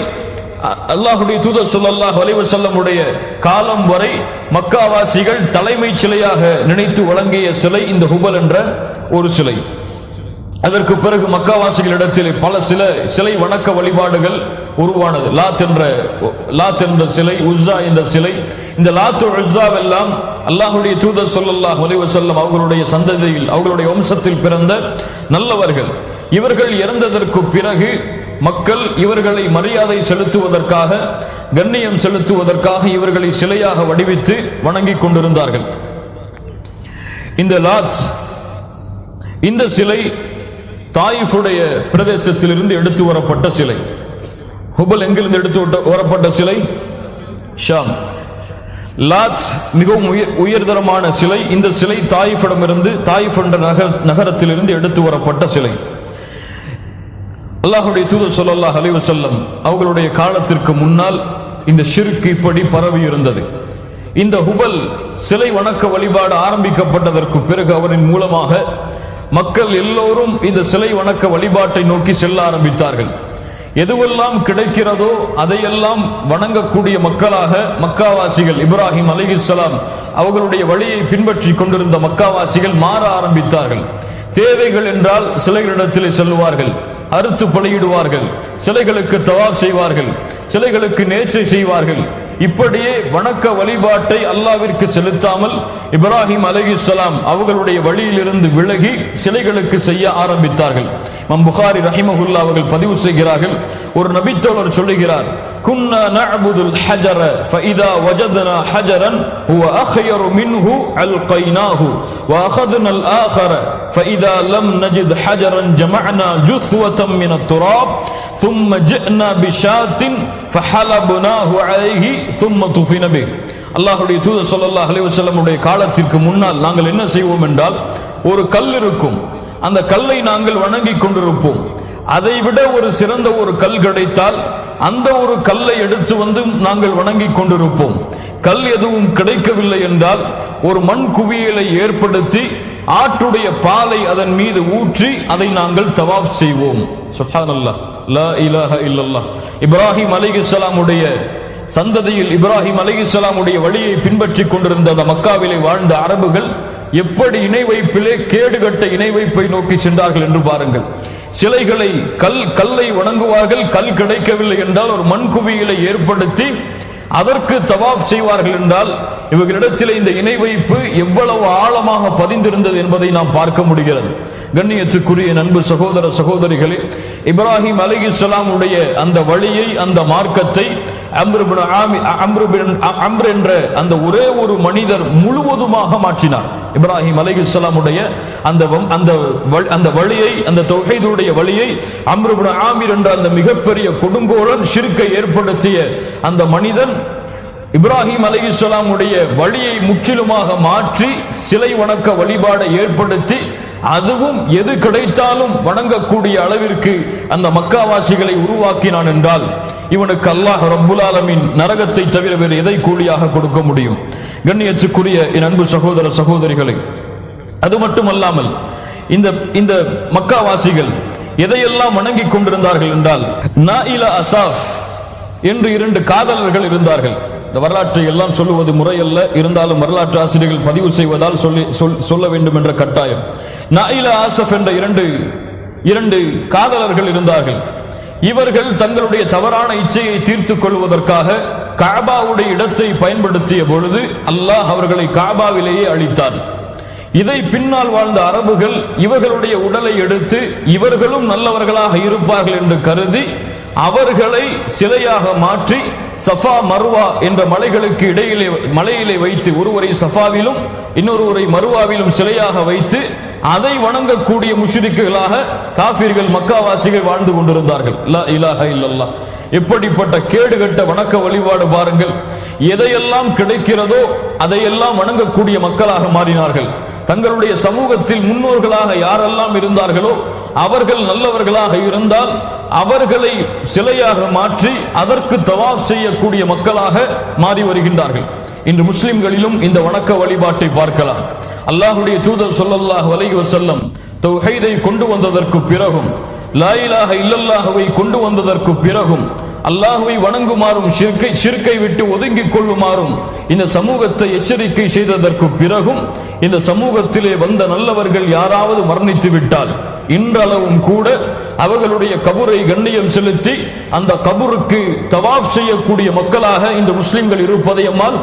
அல்லாஹ்வுடைய தூதர் ஸல்லல்லாஹு அலைஹி வஸல்லம் உடைய காலம் வரை மக்காவாசிகள் தலைமை சிலையாக நினைத்து வழங்கிய சிலை இந்த ஹுபல் என்ற ஒரு சிலை. அதற்கு பிறகு மக்காவாசிகளிடத்தில் பல சிலை வணக்க வழிபாடுகள் உருவானது. லாத் என்ற சிலை, உஸ்ஸா என்ற சிலை. இந்த லாத்து உஸ்ஸாவெல்லாம் அல்லாஹ்வுடைய தூதர் ஸல்லல்லாஹு அலைஹி வஸல்லம் அவர்களுடைய சந்ததியில், அவர்களுடைய வம்சத்தில் பிறந்த நல்லவர்கள். இவர்கள் இறந்ததற்கு பிறகு மக்கள் இவர்களை மரியாதை செலுத்துவதற்காக, கண்ணியம் செலுத்துவதற்காக இவர்களை சிலையாக வடிவித்து வணங்கிக் கொண்டிருந்தார்கள். இந்த சிலை தாயிஃபுடைய பிரதேசத்திலிருந்து எடுத்து வரப்பட்ட சிலை. ஹுபல் எங்கிருந்து எடுத்து வரப்பட்ட சிலை? ஷாம். லாத் மிகவும் உயர்தரமான சிலை. இந்த சிலை தாயிஃபிடமிருந்து, தாயிஃப் என்ற நகரத்திலிருந்து எடுத்து வரப்பட்ட சிலை. அல்லாஹ்வுடைய தூதர் ஸல்லல்லாஹு அலைஹி வஸல்லம் அவர்களுடைய காலத்திற்கு முன்னால் இந்த ஷிர்க் இப்படி பரவி இருந்தது. இந்த ஹுபல் சிலை வணக்க வழிபாடு ஆரம்பிக்கப்பட்டதற்கு பிறகு அவரின் மூலமாக மக்கள் எல்லோரும் இந்த சிலை வணக்க வழிபாட்டை நோக்கி செல்ல ஆரம்பித்தார்கள். எதுவெல்லாம் கிடைக்கிறதோ அதையெல்லாம் வணங்கக்கூடிய மக்களாக மக்காவாசிகள், இப்ராஹிம் அலைஹிஸ்ஸலாம் அவர்களுடைய வழியை பின்பற்றி கொண்டிருந்த மக்காவாசிகள் மாற ஆரம்பித்தார்கள். தேவைகள் என்றால் சிலைகளிடத்திலே செல்வார்கள், அறுத்து பலியிடுவார்கள், சிலைகளுக்கு தவாப் செய்வார்கள், சிலைகளுக்கு நேர்ச்சை செய்வார்கள். இப்படியே வணக்க வழிபாட்டை அல்லாஹ்விற்கு செலுத்தாமல் இப்ராஹிம் அலைஹிஸ்ஸலாம் அவர்களுடைய வழியிலிருந்து விலகி சிலைகளுக்கு செய்ய ஆரம்பித்தார்கள். இமாம் புகாரி ரஹிமஹுல்லாஹ் அவர்கள் பதிவு செய்கிறார்கள், ஒரு நபித்தோழர் சொல்லுகிறார், குன்னா நஅபுதுல் ஹஜர ஃபஇதா வஜத்னா ஹஜரன் ஹுவ அக்யரு மின்ஹு அல்கைனாஹு வ அகத்னல் ஆகர ஃபஇதா லம் நஜித் ஹஜரன் ஜமஅனா ஜுத்வதன் மினத் துராப் ثم جئنا بشاة فحلبناه عليه ثم طفن به. அல்லாஹ்வுடைய தூதர் ஸல்லல்லாஹு அலைஹி வஸல்லம் உடைய காலத்திற்கு முன்னால் நாங்கள் என்ன செய்வோம் என்றால், ஒரு கல் இருக்கும், அந்த கல்லை நாங்கள் வணங்கி கொண்டிருப்போம். அதைவிட ஒரு சிறந்த ஒரு கல் கிடைத்தால் அந்த ஒரு கல்லை எடுத்து வந்து நாங்கள் வணங்கி கொண்டிருப்போம். கல் எதுவும் கிடைக்கவில்லை என்றால் ஒரு மண் குவியலை ஏற்படுத்தி ஆட்டுடைய பாலை அதன் மீது ஊற்றி அதை நாங்கள் தவாஃப் செய்வோம். சுப்ஹானல்லாஹ், லா இலாஹ இல்லல்லாஹ். இப்ராஹிம் அலைஹிஸ்ஸலாம் உடைய சந்ததியில், இப்ராஹிம் அலைஹிஸ்ஸலாம் உடைய வழியை பின்பற்றி கொண்டிருந்த அந்த மக்காவிலே வாழ்ந்த அரபுகள் எப்படி இணை வைப்பிலே கேடுகட்ட இணை வைப்பை நோக்கி சென்றார்கள் என்று பாருங்கள். சிலைகளை, கல்லை வணங்குவார்கள். கல் கிடைக்கவில்லை என்றால் ஒரு மண் குவியலை ஏற்படுத்தி அதற்கு தவாப் செய்வார்கள் என்றால் இவர்களிடத்தில் இந்த இணை வைப்பு எவ்வளவு ஆழமாக பதிந்திருந்தது என்பதை நாம் பார்க்க முடிகிறது. கண்ணியத்துக்குரிய நண்பு சகோதர சகோதரிகளே, இப்ராஹிம் அலைஹிஸ்ஸலாம் உடைய அந்த வழியை, அந்த மார்க்கத்தை அம்ர் என்ற அந்த ஒரே ஒரு மனிதர் முழுவதுமாக மாற்றினார். இப்ராஹிம் அலைஹிஸ்ஸலாமுடைய அந்த வழியை, அந்த தௌஹீதுடைய வழியை அம்ர் இப்னு ஆமிர் என்ற அந்த மிகப்பெரிய கொடுங்கோலன் ஷிர்க்கை ஏற்படுத்திய அந்த மனிதன் இப்ராஹிம் அலைஹிஸ்ஸலாமுடைய வழியை முற்றிலுமாக மாற்றி சிலை வணக்க வழிபாடை ஏற்படுத்தி, அதுவும் எது கிடைத்தாலும் வணங்கக்கூடிய அளவிற்கு அந்த மக்காவாசிகளை உருவாக்கினான் என்றால் இவனுக்கு அல்லாஹ் ரப்புல் ஆலமீன் நரகத்தை தவிர வேறு எதை கூலியாக கொடுக்க முடியும்? கண்ணியத்துக்குரிய என் அன்பு சகோதர சகோதரிகளை, அது மட்டுமல்லாமல் இந்த மக்காவாசிகள் எதையெல்லாம் வணங்கிக் கொண்டிருந்தார்கள் என்றால், நாயிலா அசாஃப் என்று 2 காதலர்கள் இருந்தார்கள். இந்த வரலாற்றை எல்லாம் சொல்லுவது முறையல்ல, இருந்தாலும் வரலாற்று ஆசிரியர்கள் பதிவு செய்வதால் சொல்ல வேண்டும் என்ற கட்டாயம். நாயிலா ஆசப் என்ற 2 காதலர்கள் இருந்தார்கள். இவர்கள் தங்களுடைய தவறான இச்சையை தீர்த்துக் கொள்வதற்காக காபாவுடைய இடத்தை பயன்படுத்திய பொழுது அல்லாஹ் அவர்களை காபாவிலேயே அழித்தார். இதை பின்னால் வாழ்ந்த அரபுகள் இவர்களுடைய உடலை எடுத்து இவர்களும் நல்லவர்களாக இருப்பார்கள் என்று கருதி அவர்களை சிலையாக மாற்றி சஃபா மர்வா என்ற மலைகளுக்கு மலையிலே வைத்து, ஒருவரை சஃபாவிலும் இன்னொருவரை மர்வாவிலும் சிலையாக வைத்து அதை வணங்கக்கூடிய முஷ்ரிக்குகளாக காஃபிர்கள் மக்காவாசிகள் வாழ்ந்து கொண்டிருந்தார்கள். லா இலாஹ இல்லல்லாஹ். எப்படிப்பட்ட கேடுகட்ட வணக்க வழிபாடு பாருங்கள். எதையெல்லாம் கிடைக்கிறதோ அதையெல்லாம் வணங்கக்கூடிய மக்களாக மாறினார்கள். தங்களுடைய சமூகத்தில் முன்னோர்களாக யாரெல்லாம் இருந்தார்களோ அவர்கள் நல்லவர்களாக இருந்தால் அவர்களை சிலையாக மாற்றி அதற்கு தவாஃப் செய்யக்கூடிய மக்களாக மாறி வருகின்றார்கள். இன்று முஸ்லிம்களிலும் இந்த வணக்க வழிபாட்டை பார்க்கலாம். அல்லாஹ்வுடைய தூதர் ஸல்லல்லாஹு அலைஹி வஸல்லம் தௌஹீதை கொண்டு வந்ததற்கு பிறகும், லா இலாஹ இல்லல்லாஹ்வை கொண்டு வந்ததற்கு பிறகும், அல்லாஹ்வை வணங்குமாறும் ஷிர்க்கை விட்டு ஒதுங்கிக் கொள்ளுமாறும் இந்த சமூகத்தை எச்சரிக்கை செய்ததற்கு பிறகும், இந்த சமூகத்திலே வந்த நல்லவர்கள் யாராவது மரணித்து விட்டால் இன்றளவும் கூட அவர்களுடைய கபரை கண்ணியம் செலுத்தி அந்த கபருக்கு தவாஃப் செய்யக்கூடிய மக்களாக இன்று முஸ்லிம்கள் இருப்பதை நம்மால்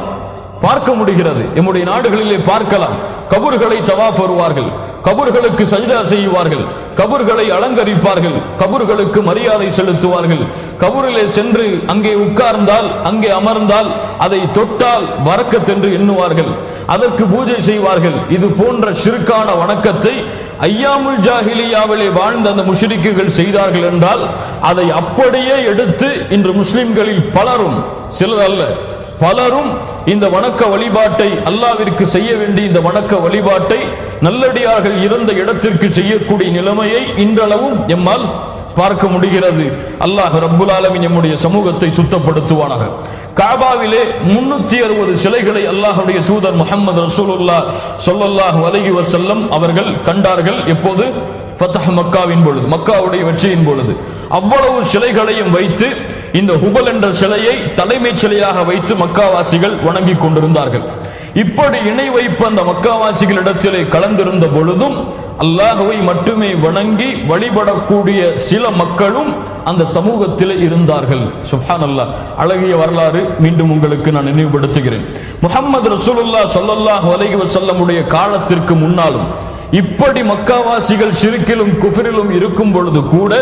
பார்க்க முடிகிறது. நம்முடைய நாடுகளிலே பார்க்கலாம். கபர்களை தவாஃப் வருவார்கள், கபர்களுக்கு சஜ்தா செய்வார்கள், கபர்களை அலங்கரிப்பார்கள், கபர்களுக்கு மரியாதை செலுத்துவார்கள். கபரிலே சென்று அங்கே உட்கார்ந்தால், அங்கே அமர்ந்தால், அதை தொட்டால் பரக்கத் என்று எண்ணுவார்கள், அதற்கு பூஜை செய்வார்கள். இது போன்ற ஷிர்கான வணக்கத்தை ஐயாமுல் ஜாஹிலியாவிலே வாழ்ந்த அந்த முஷ்ரிக்குகள் செய்தார்கள் என்றால் அதை அப்படியே எடுத்து இன்று முஸ்லிம்களில் பலரும், சிலர் அல்ல பலரும் இந்த வணக்க வழிபாட்டை, அல்லாஹ்விற்கு செய்ய வேண்டிய இந்த வணக்க வழிபாட்டை நல்லடியார்கள் இருந்த இடத்திற்கு செய்யக்கூடிய நிலைமையை இன்றளவும் எம்மால் பார்க்க முடிகிறது. அல்லாஹ் ரப்புல் ஆலமீன் நம்முடைய சமூகத்தை சுத்தப்படுத்துவானாக. காபாவிலே 360 சிலைகளை அல்லாஹ்வுடைய தூதர் முஹம்மது ரசூலுல்லாஹ் ஸல்லல்லாஹு அலைஹி வஸல்லம் அவர்கள் கண்டார்கள். எப்போது? ஃபத்ஹ் மக்காவின் பொழுது, மக்காவுடைய வெற்றியின் பொழுது. அவ்வளவு சிலைகளையும் வைத்து இந்த ஹுபல் என்ற சிலையை தலைமைச் சிலையாக வைத்து மக்காவாசிகள் வணங்கி கொண்டிருந்தார்கள். இப்படி இணை வைப்பு அந்த மக்காவாசிகளிடத்திலே கலந்திருந்த பொழுதும் அல்லாஹ்வை மட்டுமே வணங்கி வழிபடக்கூடிய சில மக்களும் அந்த சமூகத்திலே இருந்தார்கள். சுப்ஹானல்லாஹ். அழகிய வரலாறு மீண்டும் உங்களுக்கு நான் நினைவுபடுத்துகிறேன். முஹம்மது ரசூலுல்லாஹ் ஸல்லல்லாஹு அலைஹி வஸல்லமுடைய காலத்திற்கு முன்னாலும் இப்படி மக்காவாசிகள் ஷிர்கிலும் குஃப்ரிலும் இருக்கும் பொழுது கூட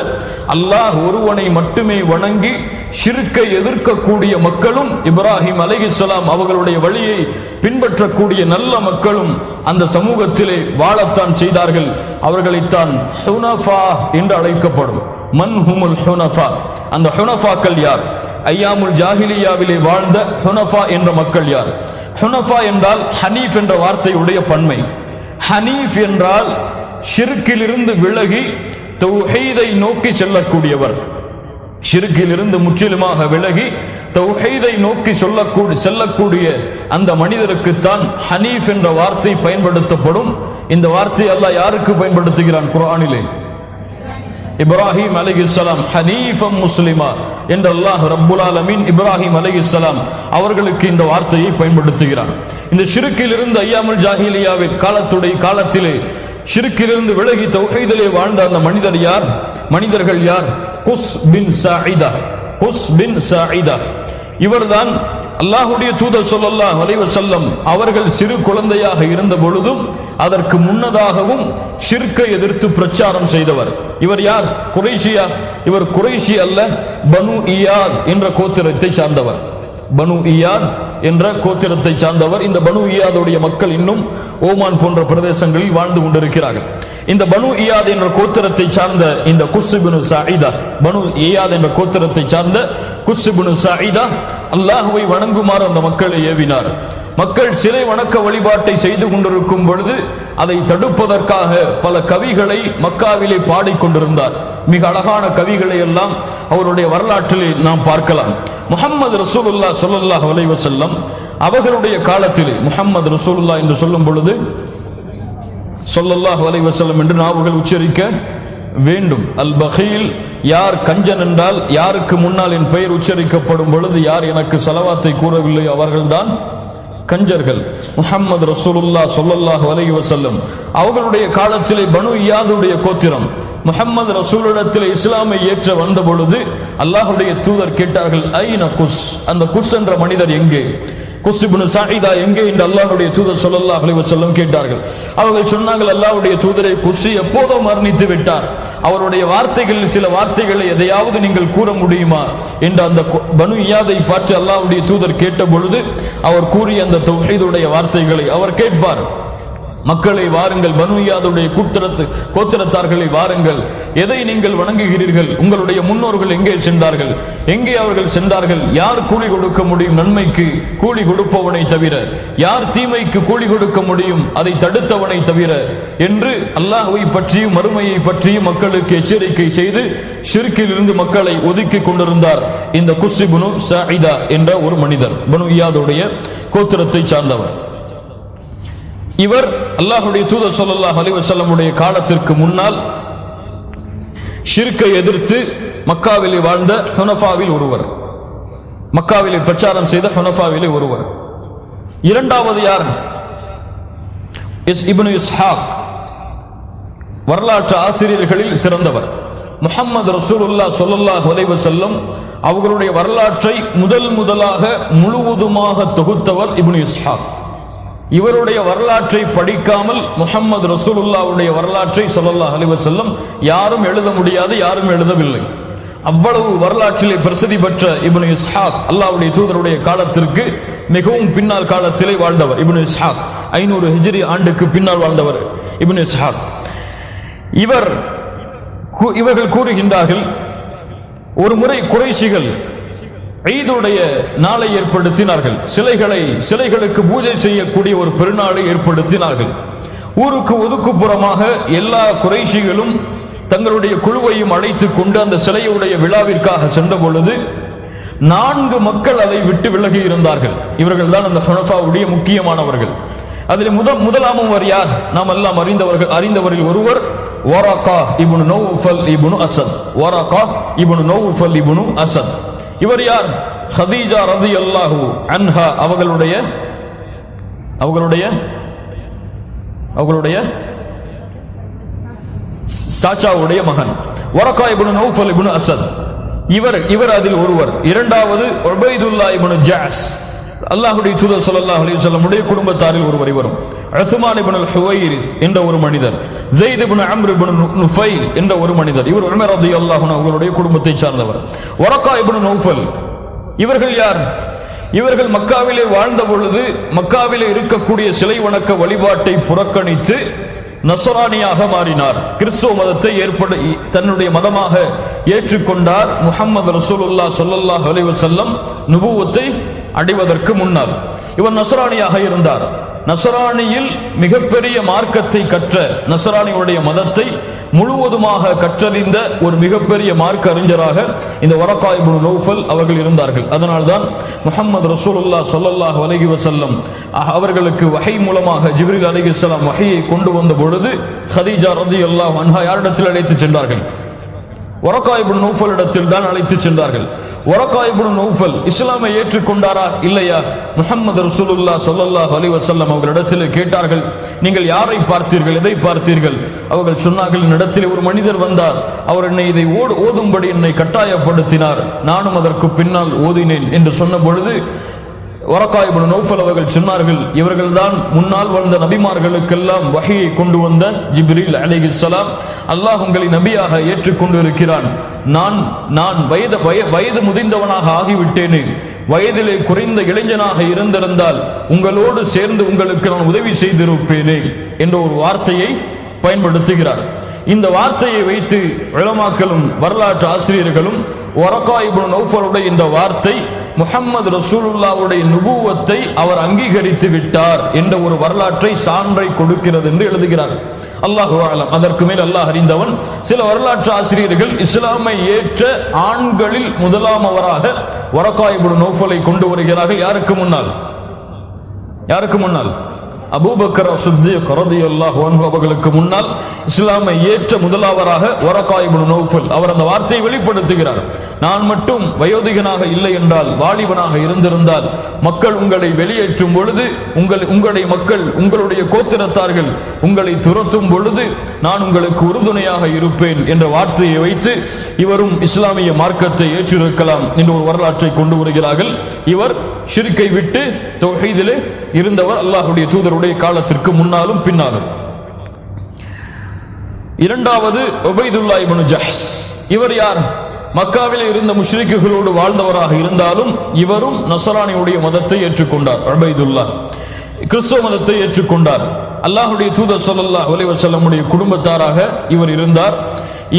அல்லாஹ் ஒருவனை மட்டுமே வணங்கி ஷிர்க்கை எதிர்க்கக்கூடிய மக்களும், இப்ராஹிம் அலைஹிஸ்ஸலாம் அவர்களுடைய வழியை பின்பற்றக்கூடிய நல்ல மக்களும் அந்த சமூகத்திலே வாழத்தான் செய்தார்கள். அவர்களைத்தான் ஹுனஃபா என்று அழைக்கப்படும். மன் ஹுமுல் ஹுனஃபா? அந்த ஹுனஃபாக்கள் யார்? ஐயாமுல் ஜாஹிலியாவிலே வாழ்ந்த ஹுனஃபா என்ற மக்கள் யார்? ஹுனஃபா என்றால் ஹனீஃப் என்ற வார்த்தையுடைய பன்மை. ஹனீஃப் என்றால் ஷிர்கிலிருந்து விலகி தௌஹீதை நோக்கி செல்லக்கூடியவர். ஷிர்கிலிருந்து முற்றிலுமாக விலகி தௌஹீதை நோக்கி செல்லக்கூடிய அந்த மனிதருக்குத்தான் ஹனீஃப் என்ற வார்த்தை பயன்படுத்தப்படும். இந்த வார்த்தை அல்லாஹ் யாருக்கு பயன்படுத்துகிறான் குர்ஆனிலே? இப்ராஹிம் அலைஹிஸ்ஸலாம் ஹனீஃபம் முஸ்லிமா என்று அல்லாஹ் ரப்புல் ஆலமீன் இப்ராஹிம் அலைஹிஸ்ஸலாம் அவர்களுக்கு இந்த வார்த்தையை பயன்படுத்துகிறான். இந்த ஷிர்கிலிருந்து ஐயாமுல் ஜாஹிலியாவின் காலத்திலே ஷிர்கிலிருந்து விலகி தௌஹீதிலே வாழ்ந்த அந்த மனிதர்கள் யார்? குஸ் பின் சாயிதா. இவர்தான் அல்லாஹ்வுடைய தூதர் ஸல்லல்லாஹு அலைஹி வஸல்லம் அவர்கள் சிறு குழந்தையாக இருந்த பொழுதும் அதற்கு முன்னதாகவும் ஷிர்கை எதிர்த்து பிரச்சாரம் செய்தவர். இவர் யார்? குறைஷியா? இவர் குறைஷி அல்ல, பனு இயாத் என்ற கோத்திரத்தை சார்ந்தவர். பனு இயாத் என்ற கோத்திரத்தை சார்ந்தவர். இந்த பனு இயாதுடைய மக்கள் இன்னும் ஓமான் போன்ற பிரதேசங்களில் வாழ்ந்து கொண்டிருக்கிறார்கள். இந்த பனு இயாத் என்ற கோத்திரத்தை சார்ந்த இந்த குஸ் இப்னு சாயிதா, பனு இயாத் என்ற கோத்திரத்தை சார்ந்த குஸ் இப்னு சாயிதா அல்லாஹ்வை வணங்குமாறு அந்த மக்களை ஏவினார். மக்கள் சிலை வணக்க வழிபாட்டை செய்து கொண்டிருக்கும் பொழுது அதை தடுப்பதற்காக பல கவிகளை மக்காவிலே பாடிக்கொண்டிருந்தார். மிக அழகான கவிகளை எல்லாம் அவருடைய வரலாற்றிலே நாம் பார்க்கலாம். முஹம்மது ரசூலுல்லாஹ் ஸல்லல்லாஹு அலைஹி வஸல்லம் அவர்களுடைய காலத்திலே, முஹம்மது ரசூலுல்லாஹ் என்று சொல்லும் பொழுது ஸல்லல்லாஹு அலைஹி வஸல்லம் என்று நாவுகள் உச்சரிக்க வேண்டும். அல் பகீல், யார் கஞ்சன் என்றால், யாருக்கு முன்னால் என் பெயர் உச்சரிக்கப்படும் பொழுது யார் எனக்கு ஸலவாத்தை கூறவில்லை அவர்கள்தான் கஞ்சர்கள். முஹம்மது ரசூலுல்லாஹ் ஸல்லல்லாஹு அலைஹி வஸல்லம் அவர்களுடைய காலத்திலே பனு இயாதுடைய கோத்திரம் முஹம்மது ரசூலிடத்தில் இஸ்லாமை ஏற்ற வந்த பொழுது அல்லாஹ்வுடைய தூதர் கேட்டார்கள், ஐன குஸ், அந்த குஸ் என்ற மனிதர் எங்கே? குஸ் இப்னு சாயிதா எங்கே என்று அல்லாஹ்வுடைய தூதர் ஸல்லல்லாஹு அலைஹி வஸல்லம் கேட்டார்கள். அவர்கள் சொன்னார்கள், அல்லாஹ்வுடைய தூதரை, குஸ் எப்போதோ மரணித்து விட்டார். அவருடைய வார்த்தைகளில் சில வார்த்தைகளை எதையாவது நீங்கள் கூற முடியுமா என்று அந்த பனு இயாதை பார்த்து அல்லாஹ்வுடைய தூதர் கேட்ட பொழுது அவர் கூறிய அந்த தௌஹீதுடைய வார்த்தைகளை அவர் கேட்பார். மக்களை வாருங்கள், பனு இயாதுடைய கோத்திரத்தார்களை வாருங்கள், எதை நீங்கள் வணங்குகிறீர்கள்? உங்களுடைய முன்னோர்கள் எங்கே சென்றார்கள்? எங்கே அவர்கள் சென்றார்கள்? யார் கூலி கொடுக்க முடியும் நன்மைக்கு? கூலி கொடுப்பவனை தவிர. யார் தீமைக்கு கூலி கொடுக்க முடியும்? அதை தடுத்தவனை தவிர என்று அல்லாஹ்வை பற்றியும் மறுமையை பற்றியும் மக்களுக்கு எச்சரிக்கை செய்து ஷிர்கில் இருந்து மக்களை ஒதுக்கி கொண்டிருந்தார் இந்த குஸ் இப்னு சாயிதா என்ற ஒரு மனிதர், பனு இயாதுடைய கோத்திரத்தை சார்ந்தவர். இவர் அல்லாஹ்வுடைய தூதர் ஸல்லல்லாஹு அலைஹி வஸல்லமுடைய காலத்திற்கு முன்னால் ஷிர்கை எதிர்த்து மக்காவிலே வாழ்ந்த ஹுனஃபாவில் ஒருவர், மக்காவிலே பிரச்சாரம் செய்த ஹுனஃபாவிலே ஒருவர். இரண்டாவது யார்? இப்னு இஸ்ஹாக், வரலாற்று ஆசிரியர்களில் சிறந்தவர். முஹம்மது ரசூலுல்லாஹ் ஸல்லல்லாஹு அலைஹி வஸல்லம் அவர்களுடைய வரலாற்றை முதலாக முழுவதுமாக தொகுத்தவர் இப்னு இஸ்ஹாக். இவருடைய வரலாற்றை படிக்காமல் முஹம்மது ரசூலுல்லாஹ்வுடைய வரலாற்றை ஸல்லல்லாஹு அலைஹி வஸல்லம் யாரும் எழுத முடியாது, யாரும் எழுதவில்லை. அவ்வளவு வரலாற்றிலே பிரசித்தி பெற்ற இப்னு இஸ்ஹாக் அல்லாஹ்வுடைய தூதருடைய காலத்திற்கு மிகவும் பின்னால் காலத்திலே வாழ்ந்தவர். இப்னு இஸ்ஹாக் 500 ஹிஜ்ரி ஆண்டுக்கு பின்னால் வாழ்ந்தவர் இப்னு இஸ்ஹாக். இவர்கள் கூறுகின்றார்கள், ஒரு முறை குறைஷிகள் ஈதுடைய நாளை ஏற்படுத்தினார்கள். சிலைகளுக்கு பூஜை செய்யக்கூடிய ஒரு பெருநாளை ஏற்படுத்தினார்கள். ஊருக்கு ஒதுக்குப்புறமாக எல்லா குறைஷிகளும் தங்களுடைய குழுவையும் அழைத்துக் கொண்டு அந்த சிலையுடைய விழாவிற்காக சென்ற பொழுது 4 மக்கள் அதை விட்டு விலகி இருந்தார்கள். இவர்கள் தான் அந்த ஹுனஃபாவுடைய முக்கியமானவர்கள். அதில் முதலாமவர் யார்? நாம் எல்லாம் அறிந்தவரில் ஒருவர் வரகா இப்னு நௌஃபல் இப்னு அஸத். வரகா இப்னு நௌஃபல் இப்னு அஸத். இவர் யார்? ஹதீஜா ரலியல்லாஹு அன்ஹா அவர்களுடைய சாச்சாவுடைய மகன் வரகா இப்னு நௌஃபல் இப்னு அஸத். இவர் அதில் ஒருவர். இரண்டாவது உபைதுல்லாஹ் இப்னு ஜாஸ், அல்லாஹ்வுடைய தூதர் ஸல்லல்லாஹு அலைஹி வஸல்லம் உடைய குடும்பத்தாரில் ஒருவர். இவரும் உஸ்மான் இப்னு ஹுவைரிஸ் என்ற ஒரு மனிதர், ஸைத் இப்னு அம்ர் இப்னு நுஃபைல் என்ற ஒரு மனிதர். இவர் உமர் ரலியல்லாஹு அன்ஹு அவர்களுடைய குடும்பத்தை சார்ந்தவர். வரகா இப்னு நௌஃபல், இவர்கள் யார்? இவர்கள் மக்காவிலே வாழ்ந்த பொழுது மக்காவிலே இருக்கக்கூடிய சிலை வணக்க வழிபாட்டை புறக்கணித்து நஸ்ரானியாக மாறினார். கிறிஸ்துவ மதத்தை தன்னுடைய மதமாக ஏற்றுக்கொண்டார். முஹம்மது ரசூலுல்லாஹ் ஸல்லல்லாஹு அலைஹி வஸல்லம் நுபுவத்தை அடைவதற்கு முன்னால் இவர் நஸ்ரானியாக இருந்தார். நஸ்ரானியில் மிகப்பெரிய மார்க்கத்தை கற்ற, நஸ்ரானியுடைய மதத்தை முழுவதுமாக கற்றறிந்த ஒரு மிகப்பெரிய மார்க்க அறிஞராக இந்த வரகா இப்னு நௌஃபல் அவர்கள் இருந்தார்கள். அதனால்தான் முஹம்மது ரசூலுல்லாஹ் ஸல்லல்லாஹு அலைஹி வஸல்லம் அவர்களுக்கு வஹை மூலமாக ஜிப்ரீல் அலைஹிஸ்ஸலாம் வஹையை கொண்டு வந்த பொழுது ஹதீஜா ரலியல்லாஹு அன்ஹா யாரிடத்தில் அழைத்து சென்றார்கள்? வரகா இப்னு நௌஃபல் இடத்தில் தான் அழைத்து சென்றார்கள். வரகா இப்னு நௌஃபல் இஸ்லாமை ஏற்றுக்கொண்டாரா இல்லையா? முஹம்மது ரசூலுல்லாஹ் ஸல்லல்லாஹு அலைஹி வஸல்லம் அவர்களிடத்தில் கேட்டார்கள், நீங்கள் யாரை பார்த்தீர்கள், எதை பார்த்தீர்கள்? அவர்கள் சொன்னார்கள், என்னிடத்தில் ஒரு மனிதர் வந்தார், அவர் என்னை இதை ஓதும்படி என்னை கட்டாயப்படுத்தினார், நானும் அதற்கு பின்னால் ஓதினேன் என்று சொன்ன பொழுது வரகா இப்னு நௌஃபல் அவர்கள் சொன்னார்கள், இவர்கள்தான் முன்னால் வாழ்ந்த நபிமார்களுக்கெல்லாம் வஹியை கொண்டு வந்த ஜிப்ரீல் அலைஹிஸ்ஸலாம். அல்லாஹ் உங்களை நபியாக ஏற்றுக்கொண்டு இருக்கிறான். நான் வயது முதிர்ந்தவனாக ஆகிவிட்டேனே, வயதிலே குறைந்த இளைஞனாக இருந்திருந்தால் உங்களோடு சேர்ந்து உங்களுக்கு நான் உதவி செய்திருப்பேனே என்ற ஒரு வார்த்தையை பயன்படுத்துகிறார். இந்த வார்த்தையை வைத்து உலமாக்களும் வரலாற்று ஆசிரியர்களும் வரகா இப்னு நௌஃபலுடைய இந்த வார்த்தை முஹம்மது ரசூலுல்லாஹ்வுடைய நுபுவத்தை அவர் அங்கீகரித்து விட்டார் என்ற ஒரு வரலாற்றை சான்றை கொடுக்கிறது என்று எழுதுகிறார். அல்லாஹு அலம். அதற்கு மேல் அல்லாஹ் அறிந்தவன். சில வரலாற்று ஆசிரியர்கள் இஸ்லாமை ஏற்ற ஆண்களில் முதலாமவராக வரகா இப்னு நௌஃபலை கொண்டு வருகிறார்கள். யாருக்கு முன்னால் அபூபக்கர் சித்தீக் ரலியல்லாஹு அன்ஹு அவர்களுக்கு முன்னால் இஸ்லாமை ஏற்ற முதலாவராக வரகா இப்னு நௌஃபல் அவர் அந்த வார்த்தையை வெளிப்படுத்துகிறார். நான் மட்டும் வயோதிகனாக இல்லை என்றால், வாலிபனாக இருந்திருந்தால், மக்கள் உங்களை வெளியேற்றும் பொழுது, உங்களுடைய கோத்திரத்தார்கள் உங்களை துரத்தும் பொழுது நான் உங்களுக்கு உறுதுணையாக இருப்பேன் என்ற வார்த்தையை வைத்து இவரும் இஸ்லாமிய மார்க்கத்தை ஏற்றிருக்கலாம் என்ற ஒரு வரலாற்றை கொண்டு வருகிறார்கள். இவர் ஷிர்கை விட்டு தௌஹீதிலே இருந்தவர், அல்லாஹ்வுடைய தூதருடைய காலத்திற்கு முன்னாலும் பின்னாலும். இரண்டாவது உபைதுல்லாஹ் இப்னு ஜஹ்ஷ். இவர் யார்? மக்காவிலே இருந்த முஷ்ரிக்குகளோடு வாழ்ந்தவராக இருந்தாலும் இவரும் நஸ்ரானியுடைய மதத்தை ஏற்றுக்கொண்டார். உபைதுல்லாஹ் கிறிஸ்தவ மதத்தை ஏற்றுக்கொண்டார். அல்லாஹ்வுடைய தூதர் ஸல்லல்லாஹு அலைஹி வஸல்லமுடைய குடும்பத்தாராக இவர் இருந்தார்.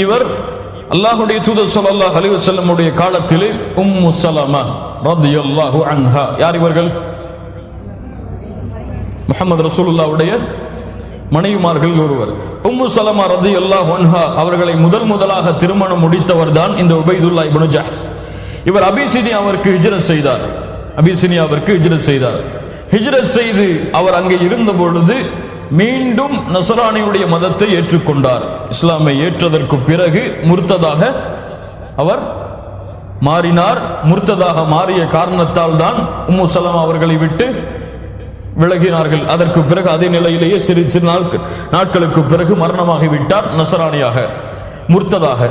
இவர் அல்லாஹ்வுடைய தூதர் ஸல்லல்லாஹு அலைஹி வஸல்லமுடைய காலத்திலே உம்மு சலமா ரலியல்லாஹு அன்ஹா, யார் இவர்கள்? முஹம்மது ரசூலுல்லாஹ்வுடைய மனைவிமார்கள் ஒருவர். உம்மு சலமா ரலியல்லாஹு அன்ஹா அவர்களை முதலாக திருமணம் முடித்தவர் தான் இந்த உபைதுல்லாஹ் இப்னு ஜஹ்ஷ். இவர் அபிசீனியாவிற்கு ஹிஜ்ரத் செய்தார். ஹிஜ்ரத் செய்து அவர் அங்கே இருந்த பொழுது மீண்டும் நஸ்ரானியுடைய மதத்தை ஏற்றுக்கொண்டார். இஸ்லாமை ஏற்றதற்கு பிறகு முர்த்ததாக அவர் மாறினார். முர்த்ததாக மாறிய காரணத்தால் தான் உம்மு சலமா அவர்களை விட்டு விலகினார்கள். அதற்கு பிறகு அதே நிலையிலேயே சிறு நாட்களுக்கு பிறகு மரணமாகிவிட்டார் நஸ்ரானியாக, முர்த்ததாக.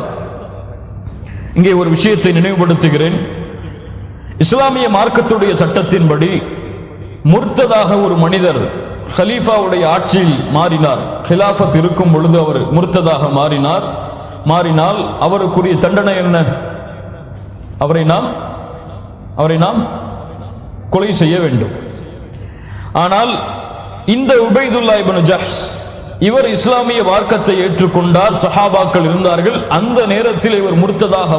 இங்கே ஒரு விஷயத்தை நினைவுபடுத்துகிறேன். இஸ்லாமிய மார்க்கத்துடைய சட்டத்தின்படி முர்த்ததாக ஒரு மனிதர் ஹலீஃபாவுடைய ஆட்சியில் மாறினார், ஹிலாஃபத் இருக்கும் பொழுது அவர் முர்த்ததாக மாறினால் அவருக்குரிய தண்டனை என்ன? அவரை நாம் கொலை செய்ய வேண்டும். ஆனால் இந்த உபைதுல்லாஹ் இப்னு ஜஹ்ஷ் இவர் இஸ்லாமிய மார்க்கத்தை ஏற்றுக்கொண்டார். சஹாபாக்கள் இருந்தார்கள். அந்த நேரத்தில் இவர் முர்த்ததாக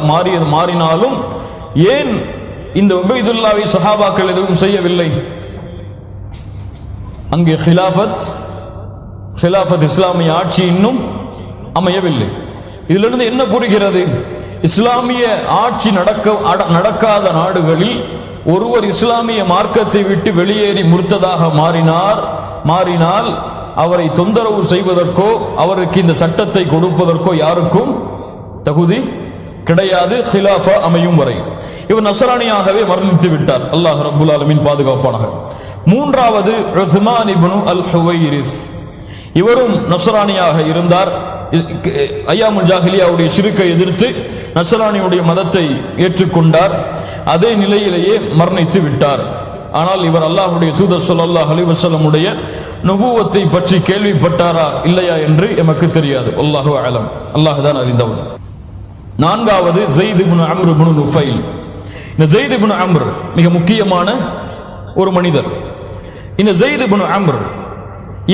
மாறினாலும் ஏன் இந்த உபைதுல்லாவை சஹாபாக்கள் எதுவும் செய்யவில்லை? அங்கே ஹிலாஃபத் இஸ்லாமிய ஆட்சி இன்னும் அமையவில்லை. இதிலிருந்து என்ன புரிகிறது? இஸ்லாமிய ஆட்சி நடக்காத நாடுகளில் ஒருவர் இஸ்லாமிய மார்க்கத்தை விட்டு வெளியேறி முர்த்ததாக மாறினால் அவரை தொந்தரவு செய்வதற்கோ அவருக்கு இந்த சட்டத்தை கொடுப்பதற்கோ யாருக்கும் தகுதி கிடையாது, ஹிலாஃபா அமையும் வரை. இவர் நஸ்ரானியாகவே மரணித்து விட்டார். அல்லாஹ் ரப்புல் ஆலமீன் பாதுகாப்பானாக. மூன்றாவது உஸ்மான் இப்னு அல் ஹுவைரிஸ். இவரும் நஸ்ரானியாக இருந்தார். ஐயாமுல் ஜாஹிலியாவுடைய ஷிர்கை எதிர்த்து நஸ்ரானியுடைய மதத்தை ஏற்றுக்கொண்டார். அதே நிலையிலேயே மரணித்து விட்டார். ஆனால் இவர் அல்லாஹ்வுடைய தூதர் ஸல்லல்லாஹு அலைஹி வஸல்லமுடைய நுபுவத்தை பற்றி கேள்விப்பட்டாரா இல்லையா என்று எமக்கு தெரியாது. அல்லாஹு அலம், அல்லாஹ் தான் அறிந்தவன். நான்காவது ஸைத் இப்னு அம்ர் இப்னு நுஃபைல். இந்த ஸைத் இப்னு அம்ர் மிக முக்கியமான ஒரு மனிதர். இந்த ஸைத் இப்னு அம்ர்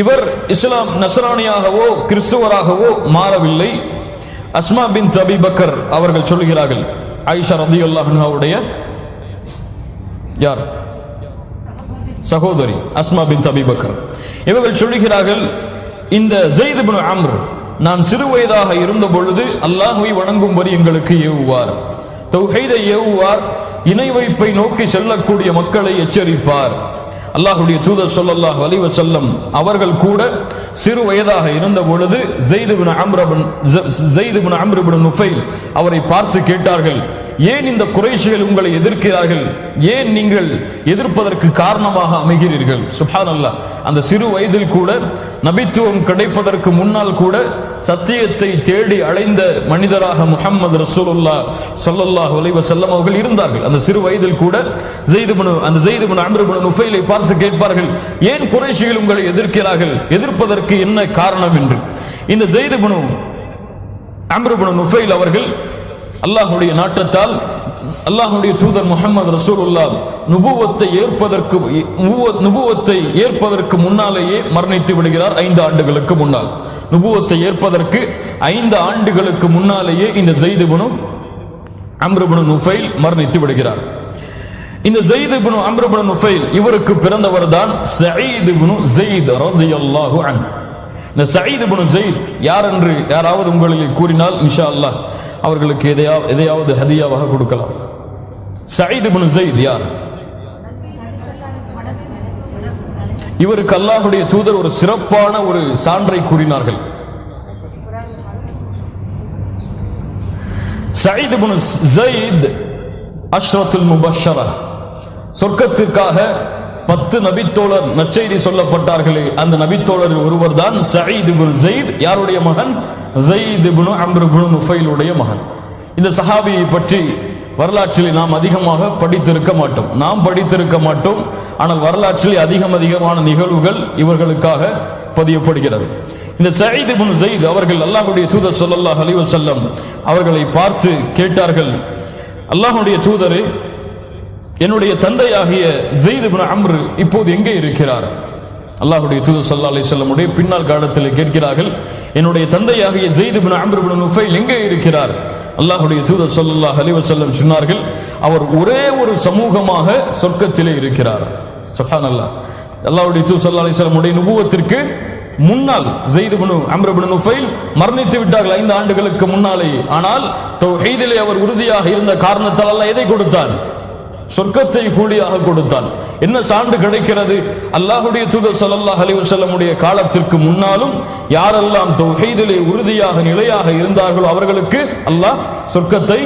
இவர் இஸ்லாம் நஸ்ரானியாகவோ கிறிஸ்துவராகவோ மாறவில்லை. அஸ்மா பின்த் அபி பக்கர் அவர்கள் சொல்கிறார்கள், ஆயிஷா ரலியல்லாஹு அன்ஹாவுடைய யார் சகோதரி அஸ்மா பின்த் அபி பக்கர், இவர்கள் சொல்கிறார்கள், இந்த ஸைத் இப்னு அம்ர் நான் சிறு வயதாக இருந்த பொழுது அல்லாஹ்வை வணங்கும்படி எங்களுக்கு ஏவுவார், தௌஹீதை ஏவுவார், இணை வைப்பை நோக்கி செல்லக்கூடிய மக்களை எச்சரிப்பார். அல்லாஹ்வுடைய தூதர் ஸல்லல்லாஹு அலைஹி வஸல்லம் அவர்கள் கூட சிறு வயதாக இருந்த பொழுது ஸைத் இப்னு அம்ர் இப்னு நுஃபைல் அவரை பார்த்து கேட்டார்கள், ஏன் இந்த குறைஷிகள் உங்களை எதிர்க்கிறார்கள், ஏன் நீங்கள் எதிர்ப்பதற்கு காரணமாக அமைகிறீர்கள்? சுப்ஹானல்லாஹ். அந்த சிறு வயதில் கூட நபித்துவம் கிடைப்பதற்கு முன்னால் கூட சத்தியத்தை தேடி அலைந்த மனிதராக முஹம்மது ரசூலுல்லாஹ் ஸல்லல்லாஹு அலைஹி வஸல்லம் அவர்கள் இருந்தார்கள். அந்த சிறு வயதில் கூட ஸைத் இப்னு அம்ர் இப்னு நுஃபைலை பார்த்து கேட்பார்கள், ஏன் குறைஷிகள் உங்களை எதிர்க்கிறார்கள், எதிர்ப்பதற்கு என்ன காரணம் என்று. இந்த ஸைத் இப்னு அம்ர் இப்னு நுஃபைல் அவர்கள் அல்லாஹ்வுடைய நாட்டத்தால் அல்லாஹ்வுடைய தூதர் முஹம்மது ரசூலுல்லாஹ் நுபுவத்தை ஏற்பதற்கு முன்னாலேயே மரணித்து விடுகிறார். 5 ஆண்டுகளுக்கு முன்னால், நுபுவத்தை ஏற்பதற்கு 5 ஆண்டுகளுக்கு முன்னாலேயே இந்த ஸைத் இப்னு அம்ர் இப்னு நுஃபைல் மரணித்து விடுகிறார். இந்த ஸைத் இப்னு அம்ர் இப்னு நுஃபைல் இவருக்கு பிறந்தவர் தான் ஸயீத் இப்னு ஸைத் ரலியல்லாஹு அன்ஹு. இந்த ஸயீத் இப்னு ஸைத் யார் என்று யாராவது உங்களுக்கு கூறினால் இன்ஷா அல்லாஹ் அவர்களுக்கு எதையாவது ஹதியாவாக கொடுக்கலாம். ஸயீத் இப்னு ஸைத் யார்? இவருக்கு அல்லாஹ்வுடைய தூதர் ஒரு சிறப்பான ஒரு சான்றை கூறினார்கள். ஸயீத் இப்னு ஸைத் அஷ்ரத்துல் முபஷ்ஷரா, சொர்க்கத்திற்காக 10 நபித்தோழர் நற்செய்தி சொல்லப்பட்டார்களே, அந்த நபித்தோழர் ஒருவர் தான் ஸயீத் இப்னு ஸைத். யாருடைய மகன்? ஸைத் இப்னு அம்ர் இப்னு நுஃபைலுடைய மகன். இந்த சஹாபியை பற்றி வரலாற்றில் நாம் அதிகமாக படித்திருக்க மாட்டோம். ஆனால் வரலாற்றில் அதிகமான நிகழ்வுகள் இவர்களுக்காக பதியப்படுகிறது. இந்த ஸயீத் இப்னு ஸைத் அவர்கள் அல்லாஹ்வுடைய தூதர் ஸல்லல்லாஹு அலைஹி வஸல்லம் அவர்களை பார்த்து கேட்டார்கள், அல்லாஹ்வுடைய தூதரே, என்னுடைய தந்தையாகிய ஸைத் இப்னு அம்ர் இப்போது எங்கே இருக்கிறார்? அல்லாஹ்வுடைய தூதர் ஸல்லல்லாஹு அலைஹி வஸல்லம் உடைய பின்னால் காலத்தில் கேட்கிறார்கள், என்னுடைய தந்தையாகிய ஸைத் இப்னு அம்ர் இப்னு நுஃபைல் எங்கே இருக்கிறார்? அல்லாஹ்வுடைய தூதர் ஸல்லல்லாஹு அலைஹி வஸல்லம் சொன்னார்கள், அவர் ஒரே ஒரு சமூகமாக சொர்க்கத்திலே இருக்கிறார். சுப்ஹானல்லாஹ். அல்லாஹ்வுடைய தூதர் ஸல்லல்லாஹு அலைஹி வஸல்லம் உடைய நுபுவத்திற்கு முன்னால் ஸைத் இப்னு அம்ர் இப்னு நுஃபைல் மரணித்து விட்டார்கள் 5 ஆண்டுகளுக்கு முன்னாலே. ஆனால் தௌஹீதிலே அவர் உறுதியாக இருந்த காரணத்தால் அல்லாஹ் எதை கொடுத்தான்? சொர்க்கத்தை கூலியாக கொடுத்தான். என்ன சான்று கிடைக்கிறது? அல்லாஹ்வுடைய தூதர் ஸல்லல்லாஹு அலைஹி வஸல்லம் உடைய காலத்திற்கு முன்னாலும் யாரெல்லாம் தௌஹீதிலே உறுதியாக நிலையாக இருந்தார்களோ அவர்களுக்கு அல்லாஹ் சொர்க்கத்தை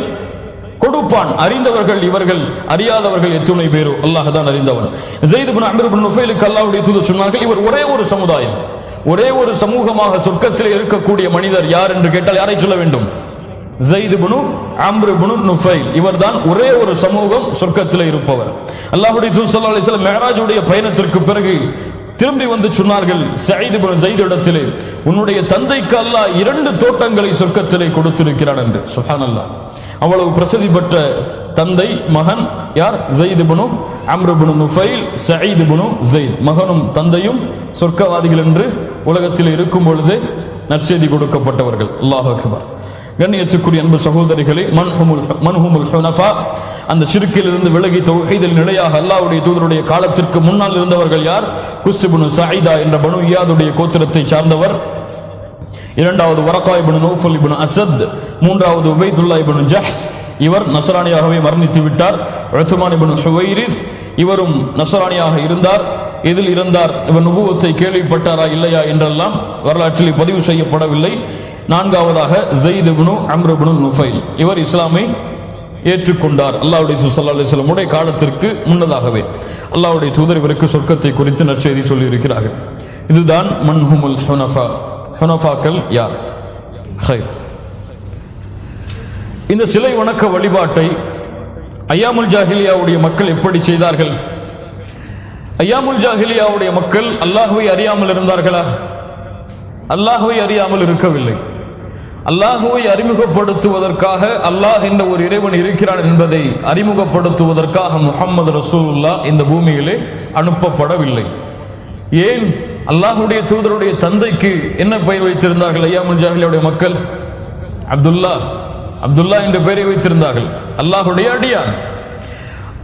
கொடுப்பான். அறிந்தவர்கள் இவர்கள், அறியாதவர்கள் எத்தனை பேரோ அல்லாஹ் தான் அறிந்தவன். ஸைத் இப்னு அம்ர் இப்னு நுஃபைலுக்கு அல்லாஹ்வுடைய தூதர் சொன்னார்கள், இவர் ஒரே ஒரு சமுதாயம், ஒரே ஒரு சமூகமாக சொர்க்கத்திலே இருக்கக்கூடிய மனிதர் யார் என்று கேட்டால் யாரை சொல்ல வேண்டும்? ஸைத் இப்னு அம்ர் இப்னு நுஃபைல். இவர்தான் ஒரே ஒரு சமூகம் சொர்க்கத்திலே இருப்பவர். அல்லாஹ்வுடைய தூதர் ஸல்லல்லாஹு அலைஹி வஸல்லம் மிஅராஜுடைய பயணத்திற்கு பிறகு திரும்பி வந்து சொன்னார்கள் ஸயீத் இப்னு ஸைத் இடத்திலே, உன்னுடைய தந்தைக்கு அல்லாஹ் 2 தோட்டங்களை சொர்க்கத்திலே கொடுத்திருக்கிறான் என்று. சுப்ஹானல்லாஹ். அவ்வளவு பிரசித்தி பெற்ற தந்தை மகன் யார்? ஸைத் இப்னு அம்ர் இப்னு நுஃபைல், ஸயீத் இப்னு ஸைத். மகனும் தந்தையும் சொர்க்கவாதிகள் என்று உலகத்தில் இருக்கும் பொழுது நற்செய்தி கொடுக்கப்பட்டவர்கள். அல்லாஹ் அக்பர். கண்ணியத்துக்குரிய அன்பு சகோதரிகளே, மன்ஹுமுல் ஹுனஃபா, அந்த ஷிர்கில் இருந்து விலகி தௌஹீதில் நிலையாக அல்லாஹ்வுடைய தூதருடைய காலத்திற்கு முன்னால் இருந்தவர்கள் யார்? குஸ் இப்னு ஸஈதா என்ற பனு இயாதுடைய கோத்திரத்தை சார்ந்தவர். 2வது வரகா இப்னு நௌஃபல் இப்னு அஸத், 3வது உபைதுல்லா இப்னு ஜஹ்ஸ், இவர் நஸ்ரானியாகவே மரணித்து விட்டார். உத்மான் இப்னு ஹுவைரிஸ், இவரும் நஸ்ரானியாக இருந்தார். எதில் இருந்தார்? இவர் நுபுவத்தை கேள்விப்பட்டாரா இல்லையா என்றெல்லாம் வரலாற்றில் பதிவு செய்யப்படவில்லை. 4வதாக ஸைத் இப்னு அம்ர் இப்னு நுஃபைல், இவர் இஸ்லாமை ஏற்றுக்கொண்டார் அல்லாஹ்வுடைய தூதர் ஸல்லல்லாஹு அலைஹி வஸல்லம் உடைய காலத்திற்கு முன்னதாகவே. அல்லாஹ்வுடைய தூதர் இவருக்கு சொர்க்கத்தை குறித்து நற்செய்தி சொல்லி இருக்கிறார்கள். இதுதான் மன்ஹுமுல் ஹுனஃபா. ஹுனஃபாக்கள் யார்? ஹைர். இந்த சிலை வணக்க வழிபாட்டை ஐயாமுல் ஜாஹிலியாவுடைய மக்கள் எப்படி செய்தார்கள்? ஐயாமுல் ஜாஹிலியாவுடைய மக்கள் அல்லாஹ்வை அறியாமல் இருந்தார்களா? அல்லாஹ்வை அறியாமல் இருக்கவில்லை. அல்லாஹ்வை அறிமுகப்படுத்துவதற்காக அல்லாஹ் என்ற ஒரு இறைவன் இருக்கிறான் என்பதை அறிமுகப்படுத்துவதற்காக முஹம்மது ரசூலுல்லாஹ் இந்த பூமியிலே அனுப்பப்படவில்லை. ஏன்? அல்லாஹ்வுடைய தூதருடைய தந்தைக்கு என்ன பெயர் வைத்திருந்தார்கள் ஐயாமுல் ஜாஹிலியாவுடைய மக்கள்? அப்துல்லா என்ற பெயரை வைத்திருந்தார்கள். அல்லாஹ்வுடைய அடியான்.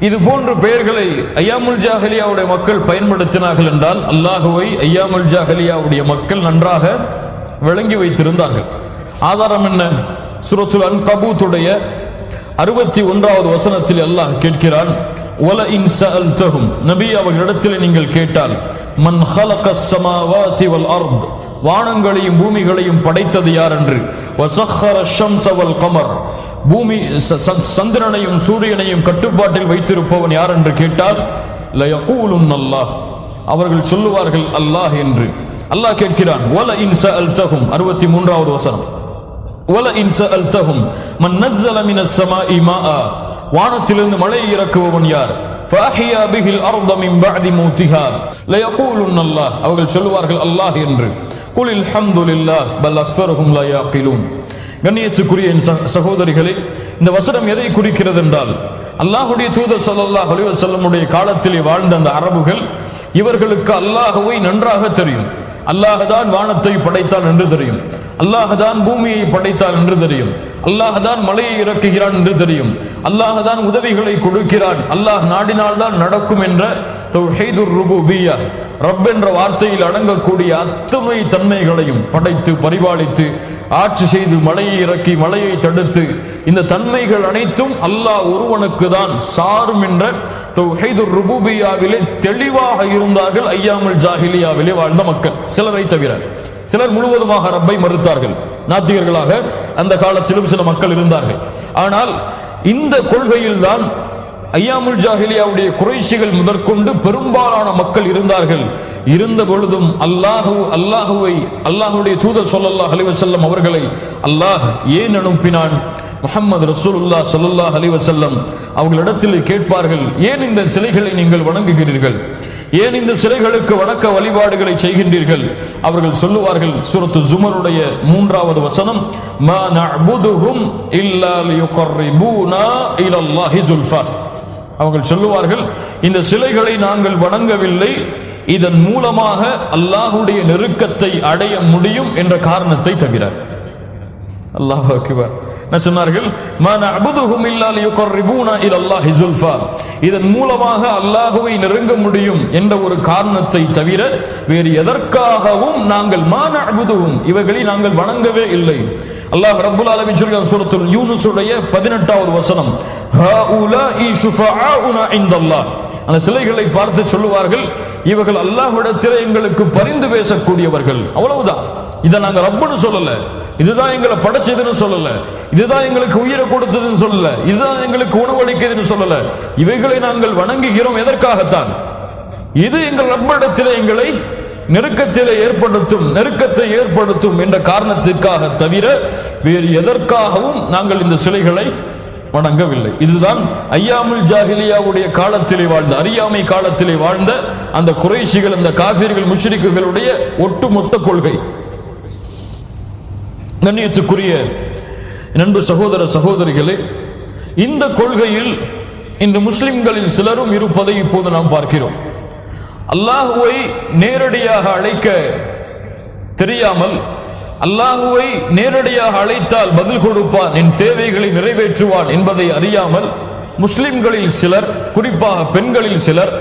இது போன்ற பெயர்களை ஐயாமுல் ஜாஹிலியாவுடைய மக்கள் பயன்படுத்தினார்கள் என்றால் அல்லாஹ்வை ஐயாமுல் ஜாஹிலியாவுடைய மக்கள் நன்றாக விளங்கி வைத்திருந்தார்கள். ஆதாரம் என்ன? சூரத்துல் அன்கபூத்துடைய 61வது வசனத்தில் அல்லாஹ் கேட்கிறான், வல இன் சஅல்தஹும், நபி அவர்களிடத்தில் நீங்கள் கேட்டால், மன் ஹலகஸ் ஸமாவாதி வல் அர்த், வானங்களையும் பூமிகளையும் படைத்தது யார் என்று, வஸخر الشمس والقمر பூமி சந்திரனையும் சூரியனையும் கட்டுப்பாட்டில் வைத்திருப்பவன் யார் என்று கேட்டால் லயகூலுன் அல்லாஹ், அவர்கள் சொல்லுவார்கள் அல்லாஹ் என்று. அல்லாஹ் கேட்கிறான், வல இன் சஅல்தஹும் 63வது வசனம், வல இன் சஅல்தஹும் மன் நஸல மினஸ் ஸமாஇ மாஆ, வானத்திலிருந்து மழையை இறக்குபவன் யார்? ஃபஅஹ்யா பிஹில் அர்த மின் பஅதி மௌத்திஹா லயகூலுன் அல்லாஹ், அவர்கள் சொல்லுவார்கள் அல்லாஹ் என்று. குலில் ஹம்துலில்லாஹ் பல் அக்ஸருஹும் லா யாகிலூன். கண்ணியத்துக்குரிய சகோதரிகளே, இந்த வசனம் எதை குறிக்கிறது என்றால், அல்லாஹ்வுடைய தூதர் ஸல்லல்லாஹு அலைஹி வஸல்லமுடைய காலத்திலே வாழ்ந்த அந்த அரபுகள், இவர்களுக்கு அல்லாஹ்வை நன்றாக தெரியும். அல்லாஹ் தான் வானத்தை படைத்தான் என்று தெரியும், அல்லாஹ் தான் பூமியை படைத்தான் என்று தெரியும், அல்லாஹ் தான் மலையை இறக்குகிறான் என்று தெரியும், அல்லாஹ் தான் உதவிகளை கொடுக்கிறான், அல்லாஹ் நாடினால் தான் நடக்கும் என்ற தௌஹீதுர் ருபூபிய்யா, ரப் என்ற வார்த்தையில் அடங்கக்கூடிய அத்தனை தன்மைகளையும் படைத்து பரிபாலித்து ஆட்சி செய்து மலையை இறக்கி மலையை தடுத்து இந்த தன்மைகள் அனைத்தும் அல்லாஹ் ஒருவனுக்கு தான் சாரும் என்ற தௌஹீதுர் ருபூபிய்யாவிலே தெளிவாக இருந்தார்கள் ஐயாமுல் ஜாஹிலியாவிலே வாழ்ந்த மக்கள், சிலரை தவிர. சிலர் முழுவதுமாக ரப்பை மறுத்தார்கள், நாத்திகர்களாக அந்த காலத்திலும் சில மக்கள் இருந்தார்கள். ஆனால் இந்த கொள்கையில் தான் ஐயாமுல் ஜாஹிலியாவுடைய குறைஷிகள் முதற்கொண்டு பெரும்பாலான மக்கள் இருந்தார்கள். இருந்த பொழுதும் அல்லாஹுடைய தூதர் ஸல்லல்லாஹு அலைஹி வஸல்லம் அவர்களை அல்லாஹ் ஏன் அனுப்பினான்? முஹம்மது ரசூலுல்லாஹ் ஸல்லல்லாஹு அலைஹி வஸல்லம் அவர்களிடத்தில் கேட்பார்கள், ஏன் இந்த சிலைகளை நீங்கள் வணங்குகிறீர்கள், ஏன் இந்த சிலைகளுக்கு வணக்க வழிபாடுகளை செய்கின்றீர்கள்? அவர்கள் சொல்லுவார்கள், சூரத்து ஜுமருடைய 3வது வசனம், மா நஅபுதுஹும் இல்லா லியுகர்ரிபூனா இலல்லாஹி ஸுல்ஃபா. அவர்கள் சொல்லுவார்கள், இந்த சிலைகளை நாங்கள் வணங்கவில்லை, இதன் மூலமாக அல்லாஹ்வுடைய நெருக்கத்தை அடைய முடியும் என்ற காரணத்தை தவிர. அல்லாஹ் அக்பர். சொன்னார்கள், மா நஅபுதுஹும் இல்லா லியுகர்ரிபூனா இலல்லாஹி ஸுல்ஃபா, இதன் மூலமாக அல்லாஹ்வை நெருங்க முடியும் என்ற ஒரு காரணத்தை தவிர வேறு எதற்காகவும் நாங்கள் மா நஅபுதுஹும், இவைகளை நாங்கள் வணங்கவே இல்லை. அல்லாஹ் ரப்புல் ஆலமீன் சொல்கிறார் சூரத்துல் யூனுஸுடைய 18வது வசனம், ஹாஉலாஇ ஷுஃபஆஉனா இன்தல்லாஹ். அந்த சிலைகளை பார்த்து சொல்லுவார்கள், இவர்கள் அல்லாஹ்விடத்திலே எங்களுக்கு பரிந்து பேசக்கூடியவர்கள், அவ்வளவுதான். இதை நாங்க ரப்புன்னு சொல்லல, இதுதான் எங்களை படைச்சதுன்னு சொல்லல, இதுதான் எங்களுக்கு உயிரை கொடுத்ததுன்னு சொல்லல, இதுதான் எங்களுக்கு உணவளிக்குதுன்னு சொல்லல, இவைகளை நாங்கள் வணங்குகிறோம் எதற்காகத்தான்? இது எங்கள் ரப்பிடத்திலே எங்களை நெருக்கத்தை ஏற்படுத்தும் என்ற காரணத்திற்காக தவிர வேறு எதற்காகவும் நாங்கள் இந்த சிலைகளை வணங்கவில்லை. இதுதான் ஐயாமுல் ஜாஹிலியாவுடைய காலத்திலே வாழ்ந்த, அறியாமை காலத்திலே வாழ்ந்த அந்த குறைஷிகள், அந்த காஃபிர்கள், முஷ்ரிக்குகளுடைய ஒட்டுமொத்த கொள்கை. கண்ணியத்துக்குரிய நண்பு சகோதர சகோதரிகளே, இந்த கொள்கையில் இன்று முஸ்லிம்களில் சிலரும் இருப்பதை இப்போது நாம் பார்க்கிறோம். அல்லாஹுவை நேரடியாக அழைக்க தெரியாமல், அல்லாஹுவை நேரடியாக அழைத்தால் பதில் கொடுப்பான், என் தேவைகளை நிறைவேற்றுவான் என்பதை அறியாமல் முஸ்லிம்களில் சிலர், குறிப்பாக பெண்களில் சிலர்,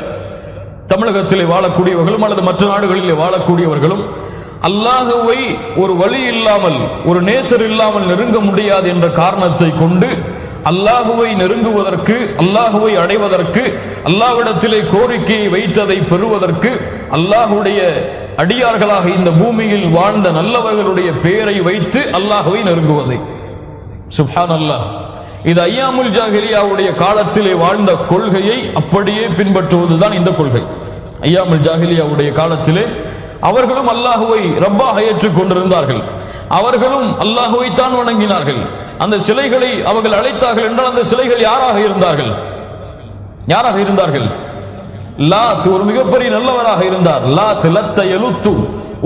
தமிழகத்திலே வாழக்கூடியவர்களும் அல்லது மற்ற நாடுகளிலே வாழக்கூடியவர்களும் அல்லாஹுவை ஒரு வழி இல்லாமல், ஒரு நேசர் இல்லாமல் நெருங்க முடியாது என்ற காரணத்தை கொண்டு அல்லாஹுவை நெருங்குவதற்கு, அல்லாஹுவை அடைவதற்கு, அல்லாஹ்விடத்திலே கோரிக்கையை வைத்ததை பெறுவதற்கு அல்லாஹுடைய அடியார்களாக இந்த பூமியில் வாழ்ந்த நல்லவர்களுடைய பெயரை வைத்து அல்லாஹுவை நெருங்குவதை. சுப்ஹானல்லாஹ். இது ஐயாமுல் ஜாஹிலியாவுடைய காலத்திலே வாழ்ந்த கொள்கையை அப்படியே பின்பற்றுவதுதான் இந்த கொள்கை. ஐயாமுல் ஜாஹிலியாவுடைய காலத்திலே அவர்களும் அல்லாஹுவை ரப்பாக ஏற்றுக் கொண்டிருந்தார்கள், அவர்களும் அல்லாஹுவை தான் வணங்கினார்கள். அந்த சிலைகளை அவர்கள் அழைத்தார்கள் என்றால் அந்த சிலைகள் யாராக இருந்தார்கள்? லாத் ஒரு மிகப்பெரிய நல்லவராக இருந்தார். லாத் லத்த யலுத்து,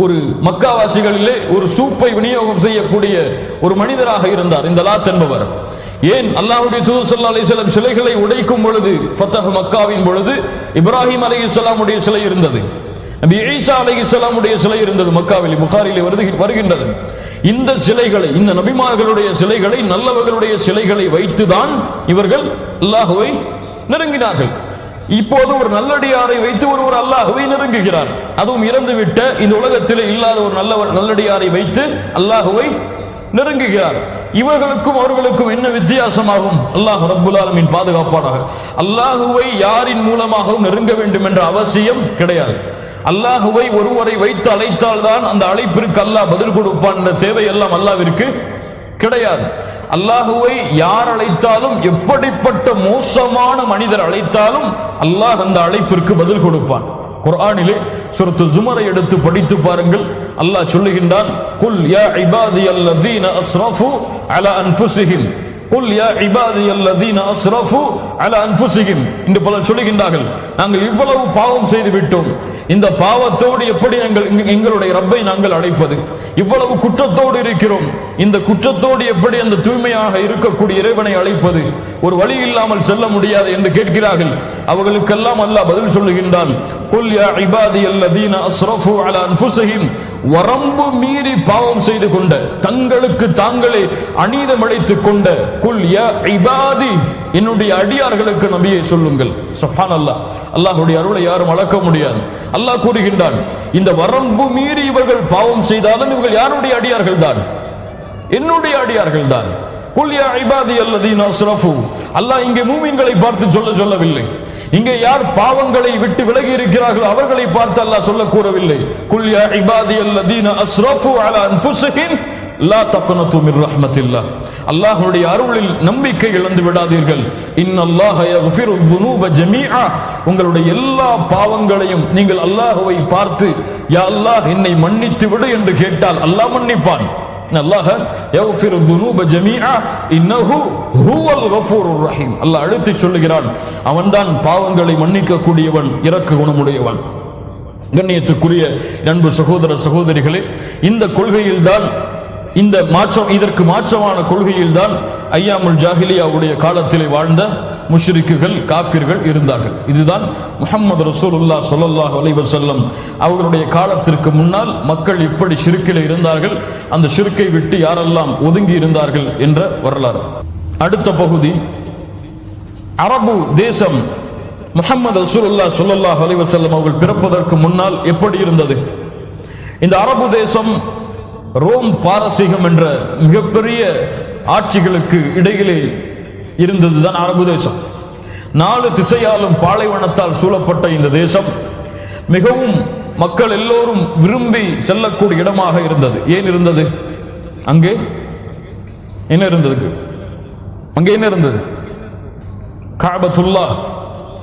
ஒரு மக்காவாசிகளிலே ஒரு சூப்பை விநியோகம் செய்யக்கூடிய ஒரு மனிதராக இருந்தார் இந்த லாத் என்பவர். ஏன் அல்லாஹ்வுடைய தூதர் ஸல்லல்லாஹு அலைஹி வஸல்லம் சிலைகளை உடைக்கும் பொழுது, ஃபத்ஹ் மக்காவின் பொழுது இப்ராஹிம் அலைஹிஸ்ஸலாமுடைய சிலை இருந்தது, நபி ஈசா அலைஹிஸ்ஸலாமுடைய சிலை இருந்தது மக்காவிலே, புகாரிலே வருகின்றது. இந்த சிலைகளை, இந்த நபிமார்களுடைய சிலைகளை, நல்லவர்களுடைய சிலைகளை வைத்துதான் இவர்கள் அல்லாஹுவை நெருங்கினார்கள். இப்போது ஒரு நல்லடியாரை வைத்து ஒருவர் அல்லாஹுவை நெருங்குகிறார், அதுவும் இறந்துவிட்ட இந்த உலகத்திலே இல்லாத ஒரு நல்லடியாரை வைத்து அல்லாஹுவை நெருங்குகிறார். இவர்களுக்கும் அவர்களுக்கும் என்ன வித்தியாசமாகும்? அல்லாஹ் ரப்புல் ஆலமீன் பாதுகாப்பானாக. அல்லாஹுவை யாரின் மூலமாகவும் நெருங்க வேண்டும் என்ற அவசியம் கிடையாது. அல்லாஹுவை ஒருவரை வைத்து அழைத்தால் தான் அந்த அழைப்பிற்கு அல்லாஹ் பதில் கொடுப்பான் என்ற தேவை எல்லாம் அல்லாஹ்விற்கு கிடையாது. அல்லாஹுவை யார் அழைத்தாலும், எப்படிப்பட்ட மோசமான மனிதர் அழைத்தாலும் அல்லாஹ் அந்த அழைப்பிற்கு பதில் கொடுப்பான். குர்ஆனிலே சூரத்து ஜுமரை எடுத்து படித்து பாருங்கள். அல்லாஹ் சொல்லுகின்றான், குல் யா இபாதியல்லதீன அஸ்ரஃபு அலா அன்ஃபுஸிஹிம், குல் யா இபாதியல்லதீன அஸ்ரஃபு அலா அன்ஃபுஸிஹிம் என்று பலர் சொல்லுகின்றார்கள், நாங்கள் இவ்வளவு பாவம் செய்து விட்டோம், இந்த பாவத்தோடு எப்படி எங்களுடைய ரப்பை நாங்கள் அழைப்பது? இவ்வளவு குற்றத்தோடு இருக்கிறோம், இந்த குற்றத்தோடு எப்படி அந்த தூய்மையாக இருக்கக்கூடிய இறைவனை அழைப்பது? ஒரு வழி இல்லாமல் செல்ல முடியாது என்று கேட்கிறார்கள். அவர்களுக்கெல்லாம் அல்லாஹ் பதில் சொல்லுகின்றான், குல் யா இபாதியல்லதீன அஸ்ரஃபு அலா அன்ஃபுஸிஹிம், வரம்பு மீறி பாவம் செய்து கொண்ட, தங்களுக்கு தாங்களே அநீதம் இழைத்துக் கொண்ட, குல் யா இபாதி, என்னுடைய அடியார்களுக்கு நபியை சொல்லுங்கள். சுப்ஹானல்லாஹ், அல்லாஹ்வுடைய அருளை யாரும் அளக்க முடியாது. அல்லாஹ் கூறுகின்றான், இந்த வரம்பு மீறி இவர்கள் பாவம் செய்தாலும் இவர்கள் யாருடைய அடியார்கள் தான்? என்னுடைய அடியார்கள் தான். குல் யா இபாதியல்லதீன அஸ்ரஃபு, அல்லாஹ் இங்கே மூமின்களை பார்த்து சொல்லவில்லை. இங்கே யார் பாவங்களை விட்டு விலகி இருக்கிறார்களோ அவர்களை பார்த்து அல்லாஹ் சொல்ல கூறவில்லை. குல் யா இபாதியல்லதீன அஸ்ரஃபு அலா அன்ஃபுஸிஹிம் லா தக்னது மிர் ரஹ்மத்தில்லாஹ், அல்லாஹ்வுடைய அருளில் நம்பிக்கை இழந்து விடாதீர்கள். இன்னல்லாஹ யக்ஃபிரு ذுனூப ஜமீஆ, உங்களுடைய எல்லா பாவங்களையும் நீங்கள் அல்லாஹ்வை பார்த்து யா அல்லாஹ் என்னை மன்னித்து விடு என்று கேட்டால் அல்லாஹ் மன்னிப்பான். அல்லாஹ் யக்ஃபிரு ذுனூப ஜமீஆ இன்னஹு ஹுவல் கஃபூருர் ரஹீம். அல்லாஹ் அழுத்தி சொல்லுகிறான், அவன்தான் பாவங்களை மன்னிக்க கூடியவன், இரக்க குணமுடையவன். கண்ணியத்துக்குரிய அன்பு சகோதர சகோதரிகளே, இந்த கொள்கையில்தான், இந்த மாற்றம், இதற்கு மாற்றமான கொள்கையில்தான் ஐயாமுல் ஜாஹிலியாவுடைய காலத்திலே வாழ்ந்த முஷ்ரிக்குகள், காஃபிர்கள் இருந்தார்கள். இதுதான் முஹம்மது ரசூலுல்லாஹ் ஸல்லல்லாஹு அலைஹி வஸல்லம் அவர்களுடைய காலத்திற்கு முன்னால் மக்கள் எப்படி ஷிர்கிலே இருந்தார்கள், அந்த ஷிர்கை விட்டு யாரெல்லாம் ஒதுங்கி இருந்தார்கள் என்ற வரலாறு. அடுத்த பகுதி, அரபு தேசம் முஹம்மது ரசூலுல்லாஹ் ஸல்லல்லாஹு அலைஹி வஸல்லம் அவர்கள் பிறப்பதற்கு முன்னால் எப்படி இருந்தது? இந்த அரபு தேசம் ரோம் பாரசீகம் என்ற மிகப்பெரிய ஆட்சிகளுக்கு இடையிலே இருந்ததுதான் அரபு தேசம். 4 திசையாலும் பாலைவனத்தால் சூழப்பட்ட இந்த தேசம் மிகவும் மக்கள் எல்லோரும் விரும்பி செல்லக்கூடிய இடமாக இருந்தது. ஏன் இருந்தது? அங்கே என்ன இருந்தது? அங்கே என்ன இருந்தது? கஅபத்துல்லாஹ்,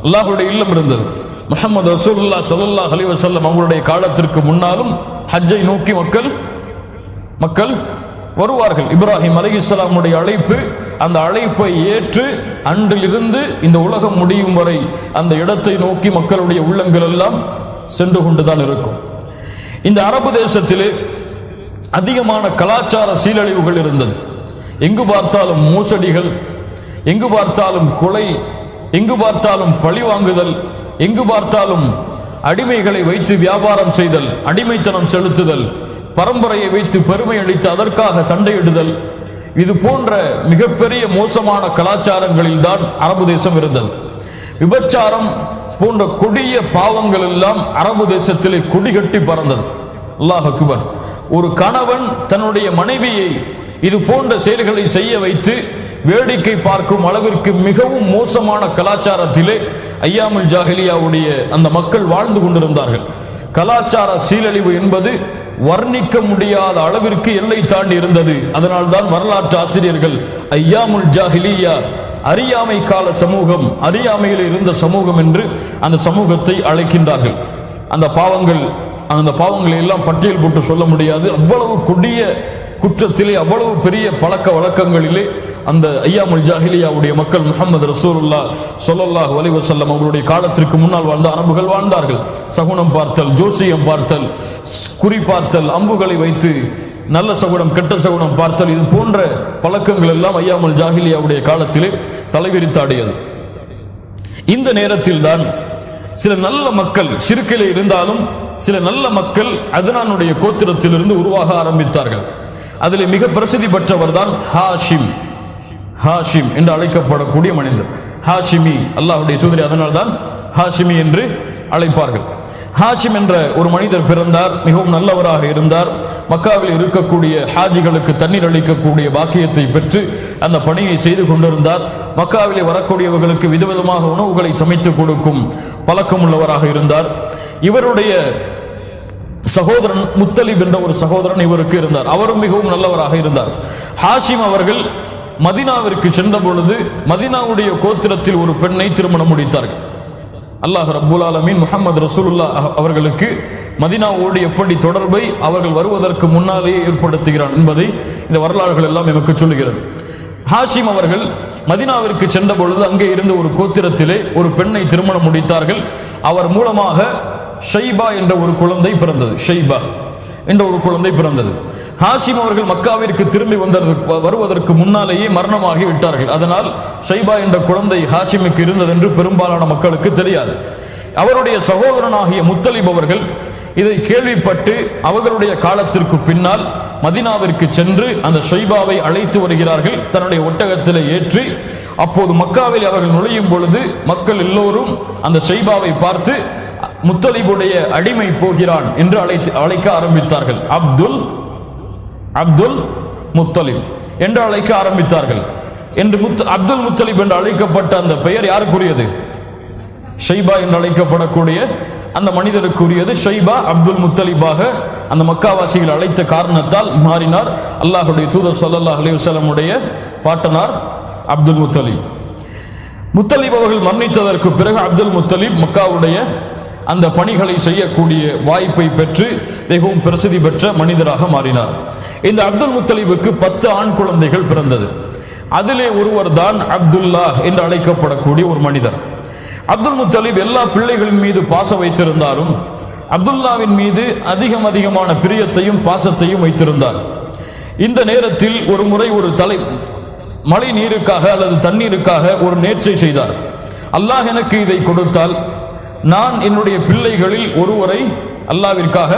அல்லாஹ்வுடைய இல்லம் இருந்தது. முஹம்மது ரசூலுல்லாஹ் ஸல்லல்லாஹு அலைஹி வஸல்லம் அவருடைய காலத்திற்கு முன்னாலும் ஹஜ்ஜை நோக்கி மக்கள் வருவார்கள். இப்ராஹிம் அலைஹிஸ்ஸலாமுடைய அழைப்பு, அந்த அழைப்பை ஏற்று அன்றிலிருந்து இந்த உலகம் முடியும் வரை அந்த இடத்தை நோக்கி மக்களுடைய உள்ளங்கள் எல்லாம் சென்று கொண்டுதான் இருக்கும். இந்த அரபு தேசத்திலே அதிகமான கலாச்சார சீரழிவுகள் இருந்தது. எங்கு பார்த்தாலும் மோசடிகள், எங்கு பார்த்தாலும் கொலை, எங்கு பார்த்தாலும் பழிவாங்குதல், எங்கு பார்த்தாலும் அடிமைகளை வைத்து வியாபாரம் செய்தல், அடிமைத்தனம் செலுத்துதல், பரம்பரையை வைத்து பெருமை அளித்து அதற்காக சண்டையிடுதல், இது போன்ற மிகப்பெரிய மோசமான கலாச்சாரங்களில் தான் அரபு தேசம் இருந்தது. விபச்சாரம் போன்ற கொடிய பாவங்கள் எல்லாம் அரபு தேசத்திலே கொடிகட்டி பறந்தது. அல்லாஹ் அக்பர். ஒரு கணவன் தன்னுடைய மனைவியை இது போன்ற செயல்களை செய்ய வைத்து வேடிக்கை பார்க்கும் அளவிற்கு மிகவும் மோசமான கலாச்சாரத்திலே ஐயாமுல் ஜாஹிலியாவுடைய அந்த மக்கள் வாழ்ந்து கொண்டிருந்தார்கள். கலாச்சார சீரழிவு என்பது வர்ணிக்க முடியாத அளவிற்கு எல்லை தாண்டி இருந்தது. அதனால்தான் வரலாற்று ஆசிரியர்கள் ஐயாமுல் ஜாஹிலியா, அறியாமை கால சமூகம், அறியாமையில் இருந்த சமூகம் என்று அந்த சமூகத்தை அழைக்கின்றார்கள். அந்த பாவங்களை எல்லாம் பட்டியல் போட்டு சொல்ல முடியாது. அவ்வளவு கொடிய குற்றத்திலே, அவ்வளவு பெரிய பழக்க வழக்கங்களிலே அந்த ஐயாமுல் ஜாஹிலியாவுடைய மக்கள் முஹம்மது ரசூலுல்லாஹ் ஸல்லல்லாஹு அலைஹி வஸல்லம் அவருடைய காலத்திற்கு முன்னால் வாழ்ந்த அரபுகள் வாழ்ந்தார்கள். சகுனம் பார்த்தல், ஜோசியம் பார்த்தல், குறி பார்த்தல், அம்புகளை வைத்து நல்ல சகுனம் கெட்ட சகுனம் பார்த்தல், இது போன்ற பழக்கங்கள் எல்லாம் ஐயாமுல் ஜாஹிலியாவுடைய காலத்திலே தலைவிரித்தாடியது. இந்த நேரத்தில் தான் சில நல்ல மக்கள், ஷிர்கிலே இருந்தாலும் சில நல்ல மக்கள் அத்னானுடைய கோத்திரத்திலிருந்து உருவாக ஆரம்பித்தார்கள். அதில் மிக பிரசித்தி பெற்றவர் தான் ஹாஷிம் என்று அழைக்கப்படக்கூடிய மனிதர். ஹாஷிமி, அல்லாஹ்வுடைய தூதரை அதனால் தான் ஹாஷிமி என்று அழைப்பார்கள். ஹாஷிம் என்ற ஒரு மனிதர் பிறந்தார். மிகவும் நல்லவராக இருந்தார். மக்காவில் இருக்கக்கூடிய ஹாஜிகளுக்கு தண்ணீர் அளிக்கக்கூடிய பாக்கியத்தை பெற்று அந்த பணியை செய்து கொண்டிருந்தார். மக்காவிலே வரக்கூடியவர்களுக்கு விதவிதமாக உணவுகளை சமைத்து கொடுக்கும் பழக்கம் உள்ளவராக இருந்தார். இவருடைய சகோதரன் முத்தலிப் என்ற ஒரு சகோதரன் இவருக்கு இருந்தார். அவரும் மிகவும் நல்லவராக இருந்தார். ஹாஷிம் அவர்கள் மதீனாவிற்கு சென்ற பொழுது மதீனாவுடைய கோத்திரத்தில் ஒரு பெண்ணை திருமணம் முடித்தார்கள். அல்லாஹ் ரப்புல் ஆலமீன் முஹம்மது ரசூலுல்லாஹ் அவர்களுக்கு மதீனாவோடு எப்படி தொடர்பை அவர்கள் வருவதற்கு முன்னாலேயே ஏற்படுத்துகிறான் என்பதை இந்த வரலாறுகள் எல்லாம் நமக்கு சொல்லுகிறது. ஹாஷிம் அவர்கள் மதீனாவிற்கு சென்ற பொழுது அங்கே இருந்த ஒரு கோத்திரத்திலே ஒரு பெண்ணை திருமணம் முடித்தார்கள். அவர் மூலமாக ஷைபா என்ற ஒரு குழந்தை பிறந்தது. ஷைபா என்ற ஒரு குழந்தை பிறந்தது. ஹாஷிம் அவர்கள் மக்காவிற்கு திரும்பி வருவதற்கு முன்னாலேயே மரணமாகி விட்டார்கள். அதனால் ஷைபா என்ற குழந்தை ஹாஷிமுக்கு இருந்தது என்று பெரும்பாலான மக்களுக்கு தெரியாது. அவருடைய சகோதரனாகிய முத்தலிப் அவர்கள் இதை கேள்விப்பட்டு அவர்களுடைய காலத்திற்கு பின்னால் மதீனாவிற்கு சென்று அந்த ஷைபாவை அழைத்து வருகிறார்கள் தன்னுடைய ஒட்டகத்திலே ஏற்றி. அப்போது மக்காவில் அவர்கள் நுழையும் பொழுது மக்கள் எல்லோரும் அந்த ஷைபாவை பார்த்து முத்தலிபுடைய அடிமை போகிறான் என்று அழைக்க ஆரம்பித்தார்கள். அப்துல் முத்தலிப் என்று அழைக்க ஆரம்பித்தார்கள். என்று அப்துல் முத்தலிப் என்று அழைக்கப்பட்ட அந்த பெயர் யாருக்குரியது? ஷைபா என்று அழைக்கப்படக்கூடிய அந்த மனிதருக்குரியது. ஷைபா அப்துல் முத்தலிபாக அந்த மக்காவாசிகள் அழைத்த காரணத்தால் மாறினார். அல்லாஹ்வுடைய தூதர் ஸல்லல்லாஹு அலைஹி வஸல்லம் உடைய பாட்டனார் அப்துல் முத்தலிப். முத்தலிப் அவர்கள் மரணித்ததற்கு பிறகு அப்துல் முத்தலிப் மக்காவுடைய அந்த பணிகளை செய்யக்கூடிய வாய்ப்பை பெற்று மிகவும் பிரசித்தி பெற்ற மனிதராக மாறினார். இந்த அப்துல் முத்தலிபுக்கு 10 ஆண் குழந்தைகள் பிறந்தது. அதிலே ஒருவர் தான் அப்துல்லா என்று அழைக்கப்படக்கூடிய ஒரு மனிதர். அப்துல் முத்தலிப் எல்லா பிள்ளைகளின் மீது பாசம் வைத்திருந்தாலும் அப்துல்லாவின் மீது அதிகமான பிரியத்தையும் பாசத்தையும் வைத்திருந்தார். இந்த நேரத்தில் ஒரு முறை ஒரு மழை நீருக்காக அல்லது தண்ணீருக்காக ஒரு நேர்ச்சை செய்தார். அல்லாஹ் எனக்கு இதை கொடுத்தால் நான் என்னுடைய பிள்ளைகளில் ஒருவரை அல்லாவிற்காக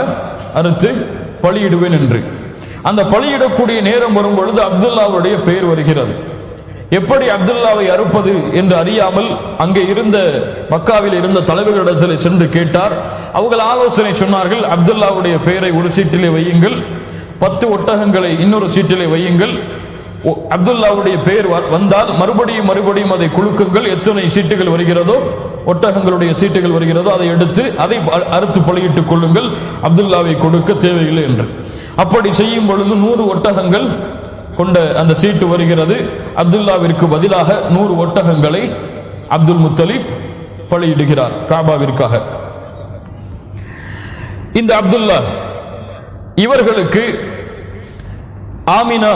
அறுத்து பலியிடுவேன் என்று. அந்த பலியிடக்கூடிய நேரம் வரும் பொழுது அப்துல்லாவுடைய பெயர் வருகிறது. எப்படி அப்துல்லாவை அறுப்பது என்று அறியாமல் அங்கே இருந்த மக்காவில் இருந்த தலைவர்களிடத்தில் சென்று கேட்டார். அவர்கள் ஆலோசனை சொன்னார்கள். அப்துல்லாவுடைய பெயரை ஒரு சீட்டிலே வையுங்கள், 10 ஒட்டகங்களை இன்னொரு சீட்டிலே வையுங்கள். அப்துல்லாவுடைய பெயர் வந்தால் மறுபடியும் அதை குலுக்குங்கள். எத்தனை சீட்டுகள் வருகிறதோ, ஒட்டகங்களுடைய சீட்டுகள் வருகிறதோ அதை எடுத்து அதை அறுத்து பலியிட்டுக் கொள்ளுங்கள், அப்துல்லாவை கொடுக்க தேவையில்லை என்று. அப்படி செய்யும் பொழுது 100 ஒட்டகங்கள் கொண்ட அந்த சீட்டு வருகிறது. அப்துல்லாவிற்கு பதிலாக 100 ஒட்டகங்களை அப்துல் முத்தலிப் பலியிடுகிறார் காபாவிற்காக. இந்த அப்துல்லா இவர்களுக்கு ஆமினா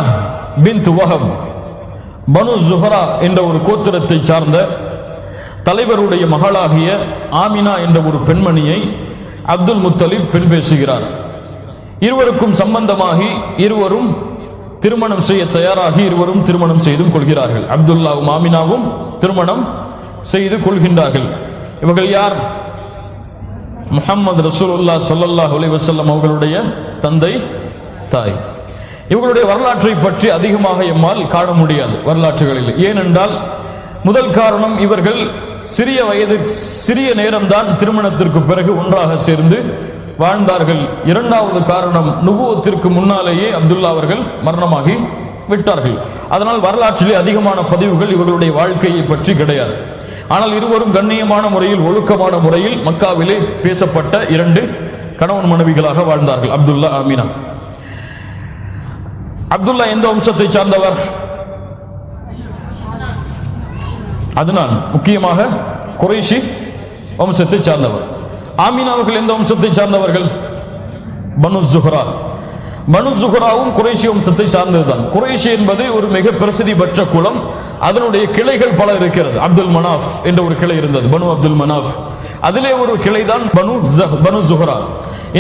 பின்த் வஹப் பனு ஜுஹரா என்ற ஒரு கோத்திரத்தை சார்ந்த தலைவருடைய மகளாகிய ஆமினா என்ற ஒரு பெண்மணியை அப்துல் முத்தலிப் பெண் பேசுகிறார். இருவருக்கும் சம்பந்தமாகி இருவரும் திருமணம் செய்ய தயாராகி இருவரும் திருமணம் செய்து கொள்கிறார்கள். அப்துல்லாவும் ஆமினாவும் திருமணம் செய்து கொள்கின்றார்கள். இவர்கள் யார்? முஹம்மது ரசூலுல்லாஹ் ஸல்லல்லாஹு அலைஹி வஸல்லம் அவர்களுடைய தந்தை தாய். இவர்களுடைய வரலாற்றை பற்றி அதிகமாக எம்மால் காண முடியாது வரலாற்றுகளில். ஏனென்றால் முதல் காரணம், இவர்கள் சிறிய நேரம்தான் திருமணத்திற்கு பிறகு ஒன்றாக சேர்ந்து வாழ்ந்தார்கள். இரண்டாவது காரணம், நுபுவத்திற்கு முன்னாலேயே அப்துல்லா அவர்கள் மரணமாகி விட்டார்கள். அதனால் வரலாற்றிலே அதிகமான பதிவுகள் இவர்களுடைய வாழ்க்கையை பற்றி கிடையாது. ஆனால் இருவரும் கண்ணியமான முறையில், ஒழுக்கமான முறையில் மக்காவிலே பேசப்பட்ட 2 கணவன் மனைவிகளாக வாழ்ந்தார்கள், அப்துல்லா ஆமினா. அப்துல்லா எந்த வம்சத்தை சார்ந்தவர்? அதனால் முக்கியமாக குறைஷி வம்சத்தை சார்ந்தவர். ஆமினா அவர்கள் எந்த வம்சத்தை சார்ந்தவர்கள்? பனு ஜுஹரா. பனு ஜுஹராவும் குறைஷி வம்சத்தை சார்ந்ததுதான். குறைஷி என்பது ஒரு மிக பிரசித்தி பெற்ற குலம். அதனுடைய கிளைகள் பல இருக்கிறது. அப்துல் மனாஃப் என்ற ஒரு கிளை இருந்தது, பனு அப்துல் மனாஃப். அதிலே ஒரு கிளை தான் பனு ஜுஹரா.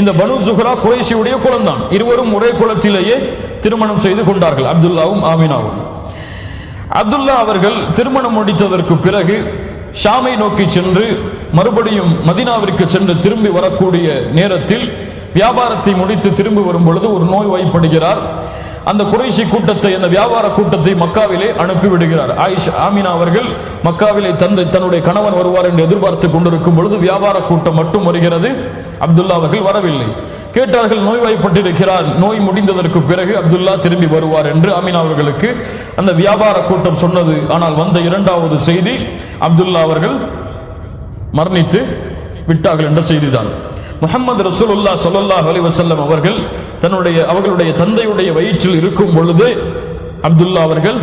இந்த பனு ஜுஹரா குறைஷியுடைய குலம் தான். இருவரும் ஒரே குலத்திலேயே திருமணம் செய்து கொண்டார்கள், அப்துல்லாவும் ஆமினாவும். அப்துல்லா அவர்கள் திருமணம் முடித்ததற்கு பிறகு ஷாமை நோக்கி சென்று மறுபடியும் மதீனாவிற்கு சென்று திரும்பி வரக்கூடிய நேரத்தில் வியாபாரத்தை முடித்து திரும்பி வரும் பொழுது ஒரு நோய் வாய்ப்படுகிறார். அந்த குறைஷி கூட்டத்தை, அந்த வியாபார கூட்டத்தை மக்காவிலே அனுப்பிவிடுகிறார். ஆமினா அவர்கள் மக்காவிலே தன்னுடைய கணவன் வருவார் என்று எதிர்பார்த்து கொண்டிருக்கும் பொழுது வியாபார கூட்டம் மட்டும் வருகிறது. அப்துல்லா அவர்கள் வரவில்லை. கேட்டார்கள், நோய்வாய்ப்பட்டிருக்கிறார், நோய் முடிந்ததற்கு பிறகு அப்துல்லா திரும்பி வருவார் என்று ஆமினா அவர்களுக்கு அந்த வியாபார கூட்டம் சொன்னது. ஆனால் வந்த 2வது செய்தி, அப்துல்லா அவர்கள் மரணித்து விட்டார்கள் என்ற செய்திதான். முஹம்மது ரசூலுல்லாஹ் ஸல்லல்லாஹு அலைஹி வஸல்லம் அவர்களுடைய தந்தையுடைய வயிற்றில் இருக்கும் பொழுது அப்துல்லா அவர்கள்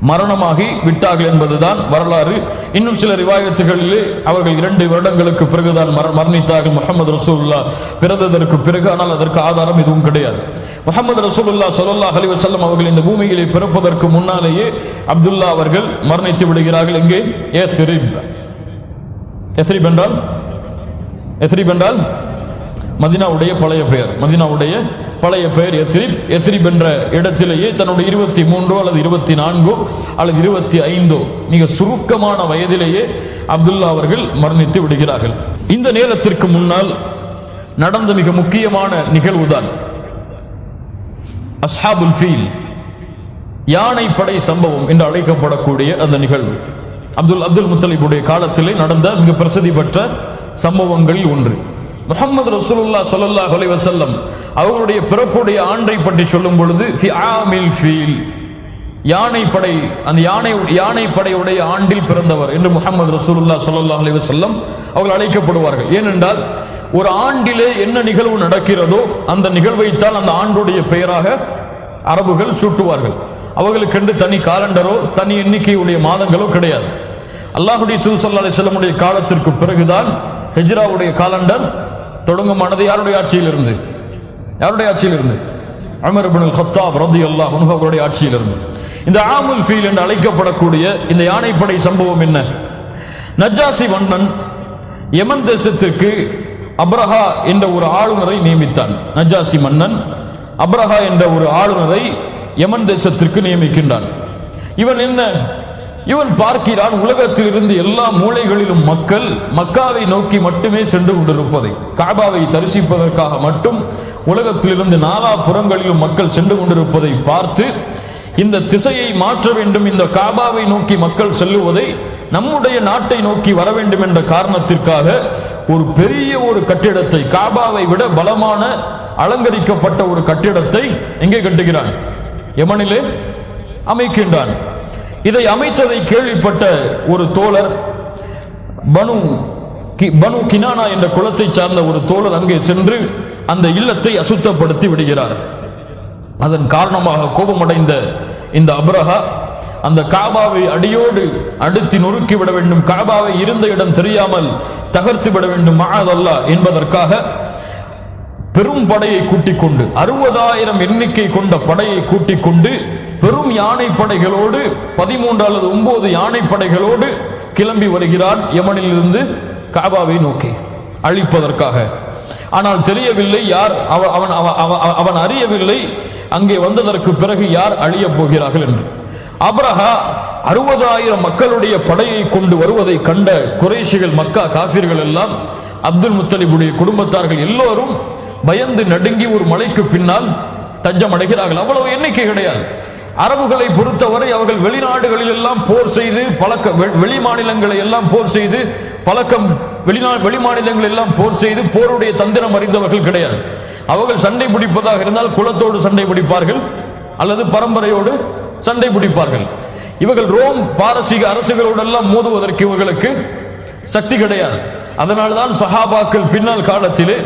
மரணமாகி விட்டார்கள் என்பதுதான் வரலாறு. இன்னும் சில ரிவாயத்துகளிலே அவர்கள் 2 வருடங்களுக்கு பிறகுதான் மரணித்தார்கள் முஹம்மது ரசூலுல்லாஹ் பிறந்ததற்கு பிறகு. ஆனால் அதற்கு ஆதாரம் எதுவும் கிடையாது. முஹம்மது ரசூலுல்லாஹ் ஸல்லல்லாஹு அலைஹி வஸல்லம் அவர்கள் இந்த பூமியிலே பிறப்பதற்கு முன்னாலேயே அப்துல்லா அவர்கள் மரணித்து விடுகிறார்கள். எங்கே? எஸ்ரிப் என்றால் மதீனாவுடைய பழைய பெயர். மதீனாவுடைய பழைய பெயர் எஸ்ரிப் என்ற இடத்திலேயே தன்னுடைய 23 அல்லது 24 அல்லது 25 மிக சுருக்கமான வயதிலேயே அப்துல்லா அவர்கள் மரணித்து விடுகிறார்கள். இந்த நேரத்திற்கு முன்னால் நடந்த மிக முக்கியமான நிகழ்வுதான் அஸ்ஹாபுல் ஃபீல், யானை படை சம்பவம் என்று அழைக்கப்படக்கூடிய அந்த நிகழ்வு. அப்துல் முத்தலிபுடைய காலத்திலே நடந்த மிக பிரசித்தி பெற்ற சம்பவங்களில் ஒன்று. முஹம்மது ரசூலுல்லாஹ் ஸல்லல்லாஹு அலைஹி வஸல்லம் அவர்களுடைய பிறப்புடைய ஆண்டை பற்றி சொல்லும் பொழுது யானைப்படை, அந்த யானைப்படையுடைய ஆண்டில் பிறந்தவர் என்று முஹம்மது ரசூலுல்லாஹ் ஸல்லல்லாஹு அலைஹி வஸல்லம் அவர்கள் அழைக்கப்படுவார்கள். ஏனென்றால் ஒரு ஆண்டிலே என்ன நிகழ்வு நடக்கிறதோ அந்த நிகழ்வைத்தான் அந்த ஆண்டுடைய பெயராக அரபுகள் சூட்டுவார்கள். அவர்களுக்கென்று தனி காலண்டரோ தனி எண்ணிக்கையுடைய மாதங்களோ கிடையாது. அல்லாஹ்வுடைய தூதர் ஸல்லல்லாஹு அலைஹி வஸல்லம் காலத்திற்கு பிறகுதான் ஹிஜ்ராவுடைய காலண்டர் தொடங்கமானது. யாருடைய ஆட்சியிலிருந்து? உமர் இப்னுல் கத்தாப் ரலியல்லாஹு அன்ஹு அவருடைய ஆட்சியிலிருந்து. இந்த ஆமுல் ஃபீல் என்று அழைக்கப்படக்கூடிய இந்த யானைப்படை சம்பவம் என்ன? நஜ்ஜாசி மன்னன் யமன் தேசத்திற்கு அப்ரஹா என்ற ஒரு ஆளுநரை நியமித்தான். நஜ்ஜாசி மன்னன் அப்ரஹா என்ற ஒரு ஆளுநரை யமன் தேசத்திற்கு நியமிக்கின்றான். இவன் பார்க்கிறான், உலகத்தில் இருந்து எல்லா மூலைகளிலும் மக்கள் மக்காவை நோக்கி மட்டுமே சென்று கொண்டிருப்பதை, காபாவை தரிசிப்பதற்காக மட்டும் உலகத்திலிருந்து நாலா புறங்களிலும் மக்கள் சென்று கொண்டிருப்பதை பார்த்து இந்த திசையை மாற்ற வேண்டும், இந்த காபாவை நோக்கி மக்கள் செல்லுவதை நம்முடைய நாட்டை நோக்கி வர வேண்டும் என்ற காரணத்திற்காக ஒரு பெரிய ஒரு கட்டிடத்தை, காபாவை விட பலமான அலங்கரிக்கப்பட்ட ஒரு கட்டிடத்தை எங்கே கட்டுகிறான்? யமனிலே அமைக்கின்றான். இதை அமைத்ததை கேள்விப்பட்ட ஒரு தோழர், பனு கினானா என்ற குலத்தை சார்ந்த ஒரு தோழர் அங்கே சென்று அந்த இல்லத்தை அசுத்தப்படுத்தி விடுகிறார். அதன் காரணமாக கோபமடைந்த இந்த அப்ரஹா அந்த காபாவை அடியோடு அடித்து நொறுக்கி விட வேண்டும், காபாவை இருந்த இடம் தெரியாமல் தகர்த்து விட வேண்டும் மஅதல்லாஹ் என்பதற்காக பெரும் படையை கூட்டிக் கொண்டு 60,000 எண்ணிக்கை கொண்ட படையை கூட்டிக் கொண்டு பெரும் யானை படைகளோடு 13 அல்லது 9 யானை படைகளோடு கிளம்பி வருகிறான் யமனில் இருந்து காபாவை நோக்கி அழிப்பதற்காக. ஆனால் தெரியவில்லை யார், அவன் அறியவில்லை அங்கே வந்ததற்கு பிறகு யார் அழிய போகிறார்கள் என்று. அப்ரஹா 60,000 மக்களுடைய படையை கொண்டு வருவதை கண்ட குறைஷிகள், மக்கா காஃபிர்கள் எல்லாம், அப்துல் முத்தலிபுடைய குடும்பத்தார்கள் எல்லோரும் பயந்து நடுங்கி ஒரு மலைக்கு பின்னால் தஞ்சம் அடைகிறார்கள். அவ்வளவு எண்ணிக்கை கிடையாது. அரபுகளை பொறுத்தவரை அவர்கள் வெளிநாடுகளில் எல்லாம் போர் செய்து வெளி மாநிலங்களை எல்லாம் போர் செய்து பழக்கம், வெளி மாநிலங்கள் எல்லாம் போர் செய்து போருடைய தந்திரம் அறிந்தவர்கள் கிடையாது. அவர்கள் சண்டை பிடிப்பதாக இருந்தால் குலத்தோடு சண்டை பிடிப்பார்கள் அல்லது பரம்பரையோடு சண்டை பிடிப்பார்கள். இவர்கள் ரோம் பாரசீக அரசுகளோடு எல்லாம் மோதுவதற்கு இவர்களுக்கு சக்தி கிடையாது. அதனால்தான் சஹாபாக்கள் பின்னால் காலத்திலே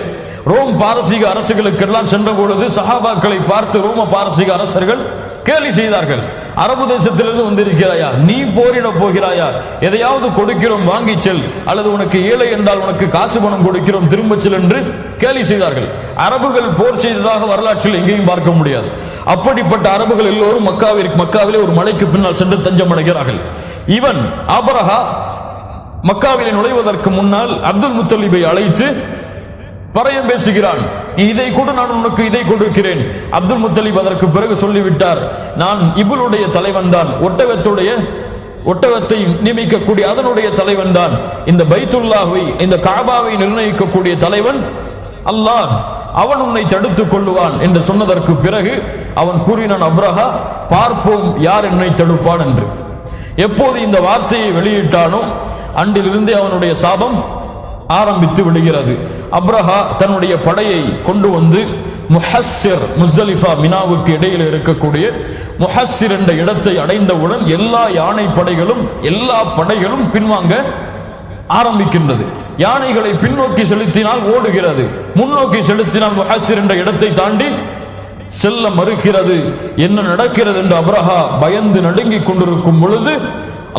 ரோம் பாரசீக அரசுகளுக்கெல்லாம் சென்ற பொழுது சஹாபாக்களை பார்த்து ரோம பாரசீக அரசர்கள் கேலி செய்தார்கள். அரபு தேசத்திலிருந்து வந்திருக்கிறாயா, நீ போரிட போகிறாயா, எதையாவது கொடுக்கிறோம் வாங்கி செல், அல்லது உனக்கு ஏழை என்றால் உனக்கு காசு பணம் கொடுக்கிறோம் திரும்ப செல் என்று கேலி செய்தார்கள். அரபுகள் போர் செய்ததாக வரலாற்றில் எங்கேயும் பார்க்க முடியாது. அப்படிப்பட்ட அரபுகள் எல்லோரும் மக்காவிலே ஒரு மலைக்கு பின்னால் சென்று தஞ்சம் அடைகிறார்கள். இவன் அப்ரஹா மக்காவிலே நுழைவதற்கு முன்னால் அப்துல் முத்தலிபை அழைத்து பறையம் பேசுகிறான். இதை கொடு, நான் உனக்கு இதை கொடுக்கிறேன். அப்துல் முத்தலிப் அதற்கு பிறகு சொல்லிவிட்டார், நான் இபுலுடைய தலைவன் தான், ஒட்டகத்தை நியமிக்கக்கூடிய அதனுடைய தலைவன் தான், இந்த பைத்துல்லாஹ்வை, இந்த காபாவை நிர்ணயிக்கக்கூடிய தலைவன் அல்லாஹ், அவன் உன்னை தடுத்துக் கொள்ளுவான் என்று சொன்னதற்கு பிறகு அவன் கூறினான், அப்ரஹா, பார்ப்போம் யார் என்னை தடுப்பான் என்று. எப்போது இந்த வார்த்தையை வெளியிட்டானோ அன்றிலிருந்தே அவனுடைய சாபம் ஆரம்பித்து விடுகிறது. அப்ரஹா தன்னுடைய படையை கொண்டு வந்து முஹஸ்ஸிர், முஸ்தலிஃபா மினாவுக்கு இடையில் இருக்கக்கூடிய முஹஸ்ஸிர் என்ற இடத்தை அடைந்தவுடன் எல்லா யானை படைகளும் எல்லா படைகளும் பின்வாங்க ஆரம்பிக்கின்றது. யானைகளை பின்னோக்கி செலுத்தினால் ஓடுகிறது, முன்னோக்கி செலுத்தினால் முஹாசிர் என்ற இடத்தை தாண்டி செல்ல மறுக்கிறது. என்ன நடக்கிறது என்று அப்ரஹா பயந்து நடுங்கிக் கொண்டிருக்கும் பொழுது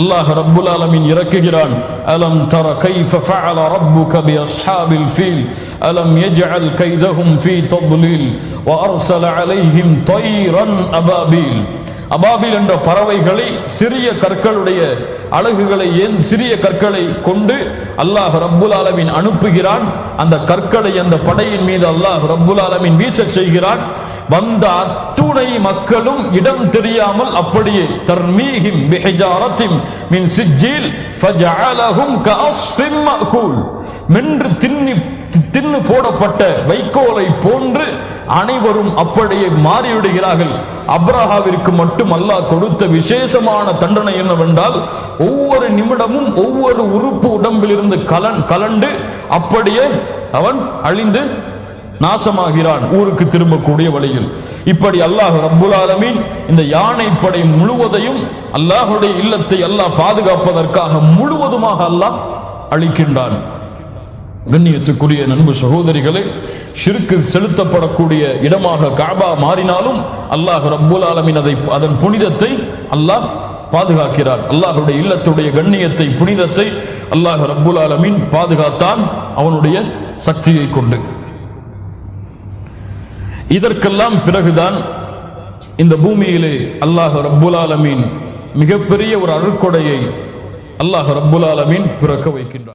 அல்லாஹ் ரப்புல் ஆலமீன் இறக்குகிறான். அலம் தர கைஃப ஃபஅல ரப்புக பி அஸ்ஹாபில் ஃபீல் அலம் யஜ்அல் கைதஹும் ஃபீ தضلீல் வ அர்ஸல அலைஹிம் தைரன் அபாபீல். அபாபீல் என்ற பறவைகளை சிறிய கற்களுடைய அலகுகளை சிறிய கற்களை கொண்டு அல்லாஹ் ரப்புல் ஆலமீன் அனுப்புகிறான். அந்த கற்களை அந்த படையின் மீது அல்லாஹ் ரப்புல் ஆலமீன் வீசச் செய்கிறான். வந்த அத்துணை மக்களும் இடம் தெரியாமல் அப்படியே தர்மீஹிம் பிஹிஜாரத்தின் மின் சிஜ்ஜீல் ஃபஜஅலஹும் கஅஸ்ஃபின் மஅகூல், மென்று தின்னு போடப்பட்ட வைக்கோலை போன்று அனைவரும் அப்படியே மாறிவிடுகிறார்கள். அப்ரஹாவிற்கு மட்டும் அல்லாஹ் கொடுத்த விசேஷமான தண்டனை என்னவென்றால், ஒவ்வொரு நிமிடமும் ஒவ்வொரு உறுப்பு உடம்பிலிருந்து கலண்டு அப்படியே அவன் அழிந்து நாசமாகிறான் ஊருக்கு திரும்பக்கூடிய வழியில். இப்படி அல்லாஹ் ரப்புல் ஆலமீன் இந்த யானை படை முழுவதையும் அல்லாஹுடைய இல்லத்தை அல்லாஹ் பாதுகாப்பதற்காக முழுவதுமாக அல்லாஹ் அழிக்கின்றான். கண்ணியத்துக்குரிய நண்பு சகோதரிகளே, ஷிர்க்கு செலுத்தப்படக்கூடிய இடமாக காபா மாறினாலும் அல்லாஹ் ரப்புல் ஆலமீன் அதன் புனிதத்தை அல்லாஹ் பாதுகாக்கிறார். அல்லாஹுடைய இல்லத்துடைய கண்ணியத்தை, புனிதத்தை அல்லாஹ் ரப்புல் ஆலமீன் பாதுகாத்தான் அவனுடைய சக்தியை கொண்டு. இதற்கெல்லாம் பிறகுதான் இந்த பூமியிலே அல்லாஹ் ரப்புல் ஆலமீன் மிகப்பெரிய ஒரு அருட்கொடையை அல்லாஹ் ரப்புல் ஆலமீன் பிறக்க வைக்கின்றார்.